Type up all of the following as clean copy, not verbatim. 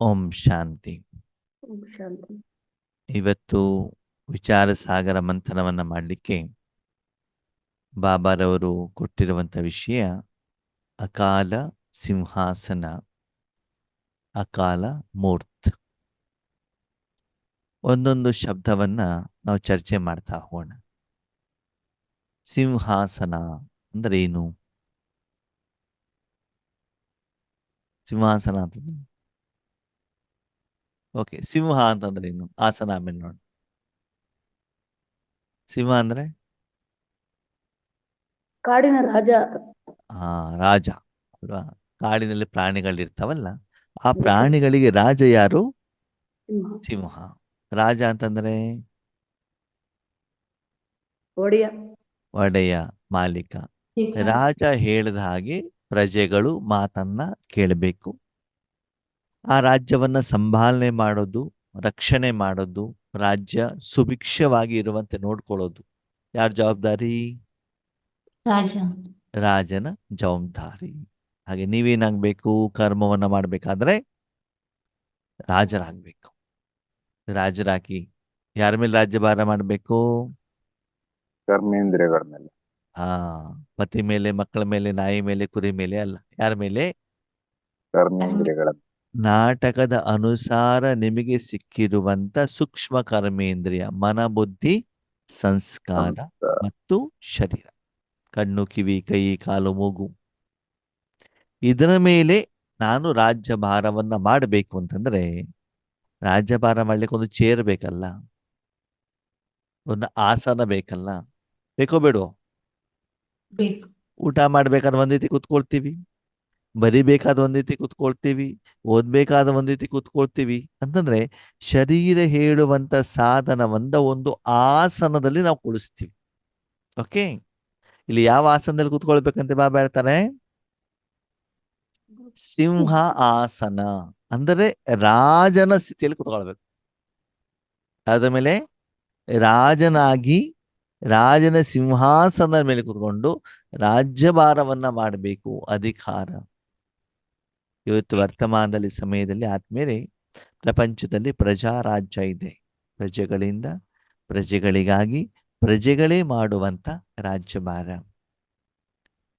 ಓಂ ಶಾಂತಿ. ಓಂ ಶಾಂತಿ. ಇವತ್ತು ವಿಚಾರ ಸಾಗರ ಮಂಥನವನ್ನ ಮಾಡಲಿಕ್ಕೆ ಬಾಬಾರವರು ಕೊಟ್ಟಿರುವಂಥ ವಿಷಯ ಅಕಾಲ ಸಿಂಹಾಸನ, ಅಕಾಲ ಮೂರ್ತ್. ಒಂದೊಂದು ಶಬ್ದವನ್ನ ನಾವು ಚರ್ಚೆ ಮಾಡ್ತಾ ಹೋಗೋಣ. ಸಿಂಹಾಸನ ಅಂದ್ರೆ ಏನು? ಸಿಂಹಾಸನ ಅಂತಂದ್ರೆ ಓಕೆ, ಸಿಂಹ ಅಂತಂದ್ರೆ ಏನು? ಆಸನ ಆಮೇಲೆ ನೋಡಿ. ಸಿಂಹ ಅಂದ್ರೆ ಕಾಡಿನ ರಾಜ. ರಾಜ ಅಲ್ವಾ? ಕಾಡಿನಲ್ಲಿ ಪ್ರಾಣಿಗಳಿರ್ತಾವಲ್ಲ, ಆ ಪ್ರಾಣಿಗಳಿಗೆ ರಾಜ ಯಾರು? ಸಿಂಹ. ಸಿಂಹ. ರಾಜ ಅಂತಂದ್ರೆ ಒಡೆಯ. ಒಡೆಯ, ಮಾಲೀಕ. ರಾಜ ಹೇಳಿದ ಹಾಗೆ ಪ್ರಜೆಗಳು ಮಾತನ್ನ ಕೇಳಬೇಕು. ಆ ರಾಜ್ಯವನ್ನ ಸಂಭಾಲನೆ ಮಾಡೋದು, ರಕ್ಷಣೆ ಮಾಡೋದು, ರಾಜ್ಯ ಸುಭಿಕ್ಷವಾಗಿ ಇರುವಂತೆ ನೋಡ್ಕೊಳ್ಳೋದು ಯಾರ ಜವಾಬ್ದಾರಿ? ರಾಜನ ಜವಾಬ್ದಾರಿ. ಹಾಗೆ ನೀವೇನಾಗ್ಬೇಕು? ಕರ್ಮವನ್ನ ಮಾಡ್ಬೇಕಾದ್ರೆ ರಾಜರಾಗ್ಬೇಕು. ರಾಜರಾಗಿ ಯಾರ ಮೇಲೆ ರಾಜ್ಯಭಾರ ಮಾಡಬೇಕು? ಕರ್ಮೇಂದ್ರಿಯಗಳ ಮೇಲೆ. ಪತಿ ಮೇಲೆ, ಮಕ್ಕಳ ಮೇಲೆ, ನಾಯಿ ಮೇಲೆ, ಕುರಿ ಮೇಲೆ ಅಲ್ಲ. ಯಾರ ಮೇಲೆ? ಕರ್ಮೇಂದ್ರಿಯಗಳ. ನಾಟಕದ ಅನುಸಾರ ನಿಮಗೆ ಸಿಕ್ಕಿರುವಂತ ಸೂಕ್ಷ್ಮ ಕರ್ಮೇಂದ್ರಿಯ, ಮನ, ಬುದ್ಧಿ, ಸಂಸ್ಕಾರ ಮತ್ತು ಶರೀರ. ಕಣ್ಣು, ಕಿವಿ, ಕೈ, ಕಾಲು, ಮೂಗು. ಇದರ ಮೇಲೆ ನಾನು ರಾಜ್ಯಭಾರವನ್ನ ಮಾಡಬೇಕು ಅಂತಂದ್ರೆ, ರಾಜ್ಯಭಾರ ಮಾಡ್ಲಿಕ್ಕೆ ಒಂದು ಚೇರ್ ಬೇಕಲ್ಲ, ಒಂದು ಆಸನ ಬೇಕಲ್ಲ, ಬೇಕೋ ಬೇಡೋ? ಊಟ ಮಾಡ್ಬೇಕಾದ್ರೆ ಒಂದ್ ರೀತಿ ಕುತ್ಕೊಳ್ತೀವಿ, ಬರಿಬೇಕಾದ ಒಂದ್ ರೀತಿ ಕುತ್ಕೊಳ್ತೀವಿ, ಓದ್ಬೇಕಾದ ಒಂದ್ ರೀತಿ ಕುತ್ಕೊಳ್ತೀವಿ ಅಂತಂದ್ರೆ ಶರೀರ ಹೇಳುವಂತ ಸಾಧನವನ್ನ ಒಂದು ಆಸನದಲ್ಲಿ ನಾವು ಕೂಡಿಸ್ತೀವಿ. ಓಕೆ, ಇಲ್ಲಿ ಯಾವ ಆಸನದಲ್ಲಿ ಕುತ್ಕೊಳ್ಬೇಕಂತ ಬಾಬಾ ಹೇಳ್ತಾರೆ? ಸಿಂಹ ಆಸನ ಅಂದರೆ ರಾಜನ ಸ್ಥಿತಿಯಲ್ಲಿ ಕುತ್ಕೊಳ್ಬೇಕು. ಅದ್ರ ಮೇಲೆ ರಾಜನಾಗಿ ರಾಜನ ಸಿಂಹಾಸನದ ಮೇಲೆ ಕುತ್ಕೊಂಡು ರಾಜ್ಯಭಾರವನ್ನ ಮಾಡಬೇಕು. ಅಧಿಕಾರ ಇವತ್ತು ವರ್ತಮಾನದಲ್ಲಿ ಸಮಯದಲ್ಲಿ ಆದ್ಮೇಲೆ ಪ್ರಪಂಚದಲ್ಲಿ ಪ್ರಜಾರಾಜ್ಯ ಇದೆ. ಪ್ರಜೆಗಳಿಂದ ಪ್ರಜೆಗಳಿಗಾಗಿ ಪ್ರಜೆಗಳೇ ಮಾಡುವಂತ ರಾಜ್ಯಭಾರ.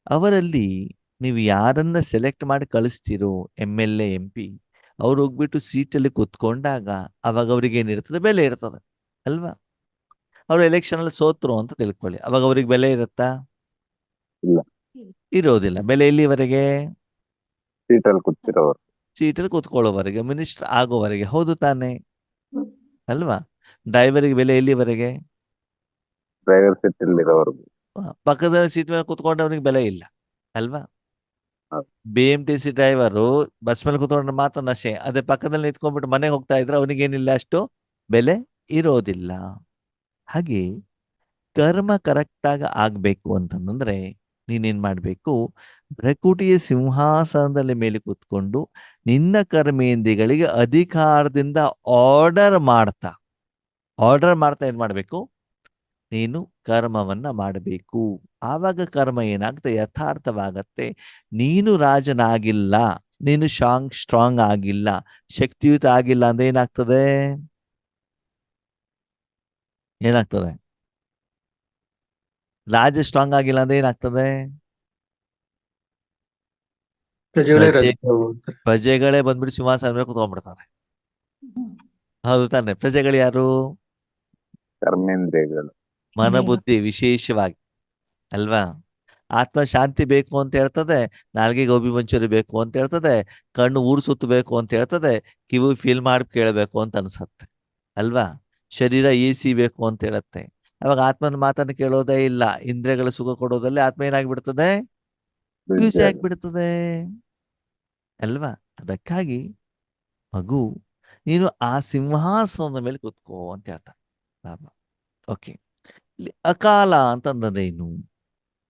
ಅವರಲ್ಲಿ ನೀವು ಯಾರನ್ನ ಸೆಲೆಕ್ಟ್ ಮಾಡಿ ಕಳಿಸ್ತೀರೋ, MLA MP, ಅವ್ರು ಹೋಗ್ಬಿಟ್ಟು ಸೀಟಲ್ಲಿ ಕುತ್ಕೊಂಡಾಗ ಅವಾಗ ಅವ್ರಿಗೆ ಏನಿರ್ತದೆ? ಬೆಲೆ ಇರ್ತದೆ ಅಲ್ವಾ? ಅವ್ರು ಎಲೆಕ್ಷನ್ ಅಲ್ಲಿ ಸೋತ್ರು ಅಂತ ತಿಳ್ಕೊಳ್ಳಿ, ಅವಾಗ ಅವ್ರಿಗೆ ಬೆಲೆ ಇರುತ್ತಾ? ಇಲ್ಲ, ಇರೋದಿಲ್ಲ. ಬೆಲೆ ಎಲ್ಲಿವರೆಗೆ? ಸೀಟಲ್ಲಿ ಕೂತಿರೋರು. ಸೀಟಲ್ಲಿ ಕೂತ್ಕೊಳ್ಳೋವರೆಗೆ, ಮಿನಿಸ್ಟರ್ ಆಗೋವರೆಗೆ. ಹೌದು ತಾನೆ ಅಲ್ವಾ? ಡ್ರೈವರ್ಗೆ ಬೆಲೆ ಎಲ್ಲಿವರೆಗೆ? ಡ್ರೈವರ್ ಸೀಟ್ ಇರೋವರೆಗೂ. ಪಕ್ಕದ ಸೀಟ್ ಮೇಲೆ ಕೂತ್ಕೊಂಡವ್ರಿಗೆ ಬೆಲೆ ಇಲ್ಲ ಅಲ್ವಾ? ಹೌದು. BMTC ಡ್ರೈವರು ಬಸ್ ಮೇಲೆ ಕೂತ್ಕೊಂಡ್ರೆ ಮಾತ್ರ ನಶೆ. ಅದೇ ಪಕ್ಕದಲ್ಲಿ ನಿಂತ್ಕೊಂಡ್ಬಿಟ್ಟು ಮನೆಗೆ ಹೋಗ್ತಾ ಇದ್ರೆ ಅವನಿಗೇನಿಲ್ಲ, ಅಷ್ಟು ಬೆಲೆ ಇರೋದಿಲ್ಲ. ಹಾಗೆ ಕರ್ಮ ಕರೆಕ್ಟಾಗಿ ಆಗ್ಬೇಕು ಅಂತಂದ್ರೆ ನೀನೇನ್ ಮಾಡ್ಬೇಕು? ಪ್ರಕೃತಿಯ ಸಿಂಹಾಸನದಲ್ಲಿ ಮೇಲೆ ಕೂತ್ಕೊಂಡು ನಿನ್ನ ಕರ್ಮೇಂದ್ರಿಯಗಳಿಗೆ ಅಧಿಕಾರದಿಂದ ಆರ್ಡರ್ ಮಾಡ್ತಾ ಏನ್ ಮಾಡ್ಬೇಕು? ನೀನು ಕರ್ಮವನ್ನ ಮಾಡಬೇಕು. ಆವಾಗ ಕರ್ಮ ಏನಾಗುತ್ತೆ? ಯಥಾರ್ಥವಾಗತ್ತೆ. ನೀನು ರಾಜನಾಗಿಲ್ಲ, ನೀನು ಸ್ಟ್ರಾಂಗ್ ಆಗಿಲ್ಲ, ಶಕ್ತಿಯುತ ಆಗಿಲ್ಲ ಅಂದ್ರೆ ಏನಾಗ್ತದೆ? ರಾಜ ಸ್ಟ್ರಾಂಗ್ ಆಗಿಲ್ಲ ಅಂದ್ರೆ ಏನಾಗ್ತದೆ? ಪ್ರಜೆಗಳೇ ಬಂದ್ಬಿಟ್ಟು ಸಿಂಹಾಸನ ಮೇಲೆ ಕುತ್ಕೊಂಡ್ಬಿಡ್ತಾರೆ. ಹೌದು ತಾನೆ? ಪ್ರಜೆಗಳು ಯಾರು? ಕರ್ಮೇಂದ್ರಿಯಗಳು. ಮನಬುದ್ಧಿ ವಿಶೇಷವಾಗಿ ಅಲ್ವಾ? ಆತ್ಮ ಶಾಂತಿ ಬೇಕು ಅಂತ ಹೇಳ್ತದೆ, ನಾಲ್ಗೆ ಗೋಬಿ ಮಂಚೂರಿ ಬೇಕು ಅಂತ ಹೇಳ್ತದೆ, ಕಣ್ಣು ಊರು ಸುತ್ತಬೇಕು ಅಂತ ಹೇಳ್ತದೆ, ಕಿವಿ ಫೀಲ್ ಮಾಡಿ ಕೇಳಬೇಕು ಅಂತ ಅನ್ಸತ್ತೆ ಅಲ್ವಾ? ಶರೀರ AC ಬೇಕು ಅಂತ ಹೇಳತ್ತೆ. ಅವಾಗ ಆತ್ಮನ ಮಾತನ್ನು ಕೇಳೋದೇ ಇಲ್ಲ. ಇಂದ್ರಿಯಗಳ ಸುಖ ಕೊಡೋದಲ್ಲಿ ಆತ್ಮ ಏನಾಗ್ಬಿಡ್ತದೆ? ಬ್ಯೂಸಿ ಆಗ್ಬಿಡ್ತದೆ ಅಲ್ವಾ? ಅದಕ್ಕಾಗಿ ಮಗು, ನೀನು ಆ ಸಿಂಹಾಸನದ ಮೇಲೆ ಕೂತ್ಕೋ ಅಂತ ಹೇಳ್ತಾರೆ ಬಾಬಾ. ಓಕೆ, ಇಲ್ಲಿ ಅಕಾಲ ಅಂತಂದ್ರೆ ಏನು?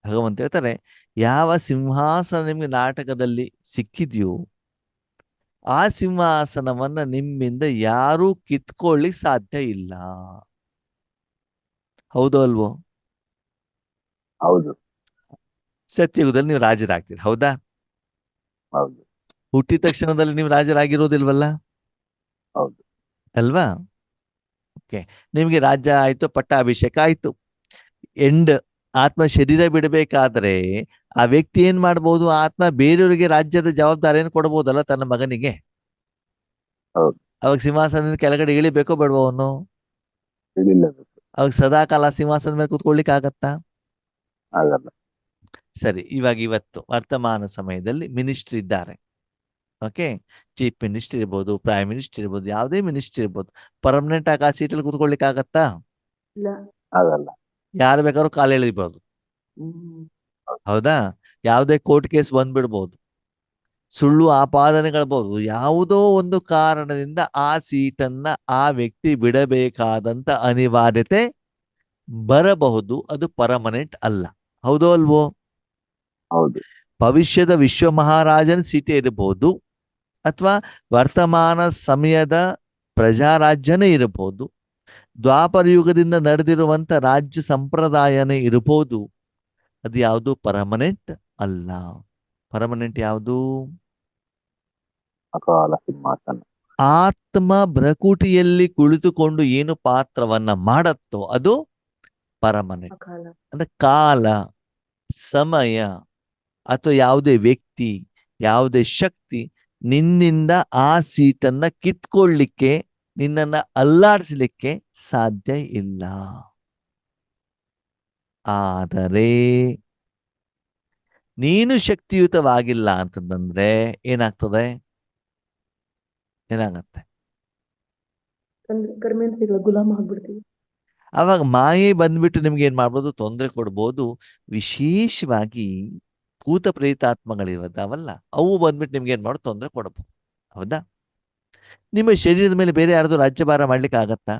ಭಗವಂತ ಹೇಳ್ತಾರೆ, ಯಾವ ಸಿಂಹಾಸನ ನಿಮ್ಗೆ ನಾಟಕದಲ್ಲಿ ಸಿಕ್ಕಿದ್ಯೋ ಆ ಸಿಂಹಾಸನವನ್ನ ನಿಮ್ಮಿಂದ ಯಾರೂ ಕಿತ್ಕೊಳ್ಳಿಕ್ ಸಾಧ್ಯ ಇಲ್ಲ. ಹೌದು ಅಲ್ವೋ? ಹೌದು. ಸತ್ಯಯುಗದಲ್ಲಿ ನೀವು ರಾಜರಾಗ್ತೀರಿ, ಹೌದಾ? ಹೌದು. ಹುಟ್ಟಿದ ತಕ್ಷಣದಲ್ಲಿ ನೀವು ರಾಜರಾಗಿರೋದಿಲ್ವಲ್ಲ? ಹೌದು. ಅಲ್ವಾ? ಓಕೆ, ನಿಮ್ಗೆ ರಾಜ್ಯ ಆಯ್ತು, ಪಟ್ಟಾಭಿಷೇಕ ಆಯ್ತು. ಎಂಡ್ ಆತ್ಮ ಶರೀರ ಬಿಡಬೇಕಾದ್ರೆ ಆ ವ್ಯಕ್ತಿ ಏನ್ ಮಾಡ್ಬೋದು? ಆತ್ಮ ಬೇರೆಯವರಿಗೆ ರಾಜ್ಯದ ಜವಾಬ್ದಾರಿಯನ್ನು ಕೊಡ್ಬೋದಲ್ಲ ತನ್ನ ಮಗನಿಗೆ. ಹೌದು. ಅವಾಗ ಸಿಂಹಾಸನದಿಂದ ಕೆಳಗಡೆ ಇಳಿಬೇಕೋ ಬೇಡವೋ ಅವನು? ಇಳಿಲೇಬೇಕು. ಅವಾಗ ಸದಾಕಾಲ ಸಿಂಹಾಸನದ ಮೇಲೆ ಕೂತ್ಕೊಳ್ಳಿಕ್ಕೆ ಆಗತ್ತಾ? ಆಗಲ್ಲ. ಸರಿ, ಇವಾಗ ಇವತ್ತು ವರ್ತಮಾನ ಸಮಯದಲ್ಲಿ ಮಿನಿಸ್ಟ್ರಿ ಇದ್ದಾರೆ. ಓಕೆ, ಚೀಫ್ ಮಿನಿಸ್ಟರ್ ಇರ್ಬೋದು, ಪ್ರೈಮ್ ಮಿನಿಸ್ಟರ್ ಇರ್ಬೋದು, ಯಾವುದೇ ಮಿನಿಸ್ಟರ್ ಇರ್ಬೋದು. ಪರ್ಮನೆಂಟ್ ಆಗಿ ಆ ಸೀಟಲ್ಲಿ ಕೂತ್ಕೊಳ್ಳಿಕ್ಕೆ ಆಗತ್ತಾ? ಇಲ್ಲ. ಆಗಲ್ಲ. ಯಾರು ಬೇಕಾದ್ರೂ ಕಾಲು ಎಳೆದಿರ್ಬೋದು. ಹೌದಾ? ಯಾವುದೇ ಕೋರ್ಟ್ ಕೇಸ್ ಬಂದ್ಬಿಡ್ಬೋದು, ಸುಳ್ಳು ಆಪಾದನೆಗಳ್ಬೋದು. ಯಾವುದೋ ಒಂದು ಕಾರಣದಿಂದ ಆ ಸೀಟನ್ನ ಆ ವ್ಯಕ್ತಿ ಬಿಡಬೇಕಾದಂತ ಅನಿವಾರ್ಯತೆ ಬರಬಹುದು. ಅದು ಪರ್ಮನೆಂಟ್ ಅಲ್ಲ. ಹೌದೋ ಅಲ್ವೋ? ಹೌದು. ಭವಿಷ್ಯದ ವಿಶ್ವ ಮಹಾರಾಜನ ಸೀಟೇ ಇರಬಹುದು, ಅಥವಾ ವರ್ತಮಾನ ಸಮಯದ ಪ್ರಜಾರಾಜ್ಯನೇ ಇರಬಹುದು, ದ್ವಾಪರ ಯುಗದಿಂದ ನಡೆದಿರುವಂತ ರಾಜ್ಯ ಸಂಪ್ರದಾಯನೇ ಇರಬಹುದು. ಅದು ಯಾವುದು ಪರ್ಮನೆಂಟ್ ಅಲ್ಲ. ಪರ್ಮನೆಂಟ್ ಯಾವುದು? ಅಕಾಲ ಸಿಂಹಾಸನ. ಆತ್ಮ ಭ್ರಕುಟಿಯಲ್ಲಿ ಕುಳಿತುಕೊಂಡು ಏನು ಪಾತ್ರವನ್ನ ಮಾಡತ್ತೋ ಅದು ಪರ್ಮನೆಂಟ್. ಅಕಾಲ. ಅಂದ್ರೆ ಕಾಲ, ಸಮಯ ಅಥವಾ ಯಾವುದೇ ವ್ಯಕ್ತಿ, ಯಾವುದೇ ಶಕ್ತಿ ನಿನ್ನಿಂದ ಆ ಸೀಟನ್ನ ಕಿತ್ಕೊಳ್ಳಿಕ್ಕೆ, ನಿನ್ನನ್ನ ಅಲ್ಲಾಡಿಸ್ಲಿಕ್ಕೆ ಸಾಧ್ಯ ಇಲ್ಲ. ಆದರೆ ನೀನು ಶಕ್ತಿಯುತವಾಗಿಲ್ಲ ಅಂತಂದ್ರೆ ಏನಾಗ್ತದೆ? ಏನಾಗತ್ತೆ? ಕರ್ಮೇಂದ್ರಿಯಗಳ ಗುಲಾಮ ಆಗ್ಬಿಡ್ತೀವಿ. ಅವಾಗ ಮಾಯೆ ಬಂದ್ಬಿಟ್ಟು ನಿಮ್ಗೆ ಏನ್ ಮಾಡ್ಬೋದು? ತೊಂದರೆ ಕೊಡ್ಬೋದು. ವಿಶೇಷವಾಗಿ ಭೂತ ಪ್ರೇತಾತ್ಮಗಳಿರ್ತಾವಲ್ಲ, ಅವು ಬಂದ್ಬಿಟ್ಟು ನಿಮ್ಗೆ ಏನ್ ಮಾಡೋದು? ತೊಂದರೆ ಕೊಡಬಹುದು. ಹೌದಾ? ನಿಮ್ಮ ಶರೀರದ ಮೇಲೆ ಬೇರೆ ಯಾರ್ದು ರಾಜ್ಯಭಾರ ಮಾಡ್ಲಿಕ್ಕೆ ಆಗತ್ತಾ?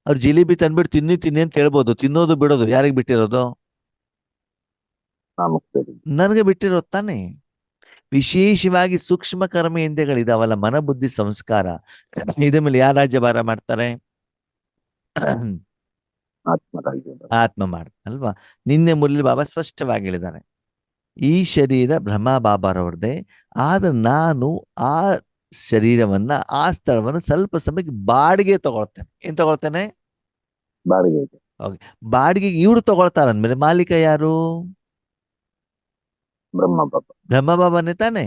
ಅವ್ರು ಜಿಲೇಬಿ ತಂದ್ಬಿಟ್ಟು ತಿನ್ನಿ ಅಂತ ಹೇಳ್ಬೋದು. ತಿನ್ನೋದು ಬಿಡೋದು ಯಾರಿಗೆ ಬಿಟ್ಟಿರೋದು? ನನಗೆ ಬಿಟ್ಟಿರೋದು ತಾನೆ. ವಿಶೇಷವಾಗಿ ಸೂಕ್ಷ್ಮ ಕರ್ಮೇಂದ್ರಿಯಗಳಿದಾವಲ್ಲ, ಮನಬುದ್ಧಿ ಸಂಸ್ಕಾರ, ಇದ್ರ ಮೇಲೆ ಯಾರ ರಾಜ್ಯಭಾರ ಮಾಡ್ತಾರೆ? ಆತ್ಮ ಮಾಡ್ತಾರಲ್ವಾ? ನಿನ್ನೆ ಮುರಳಿ ಬಾಬಾ ಸ್ಪಷ್ಟವಾಗಿ ಹೇಳಿದ್ದಾರೆ, ಈ ಶರೀರ ಬ್ರಹ್ಮ ಬಾಬಾರವ್ರದ್ದೇ, ಆದ್ರೆ ನಾನು ಆ ಶರೀರವನ್ನ, ಆ ಸ್ಥಳವನ್ನ ಸ್ವಲ್ಪ ಸಮಯಕ್ಕೆ ಬಾಡಿಗೆ ತಗೊಳ್ತೇನೆ. ಏನ್ ತಗೊಳ್ತೇನೆ? ಬಾಡಿಗೆ. ಬಾಡಿಗೆಗೆ ಇವ್ರು ತಗೊಳ್ತಾರಂದ್ಮೇಲೆ ಮಾಲೀಕ ಯಾರು? ಬ್ರಹ್ಮ ಬಾಬಾನೇ ತಾನೆ.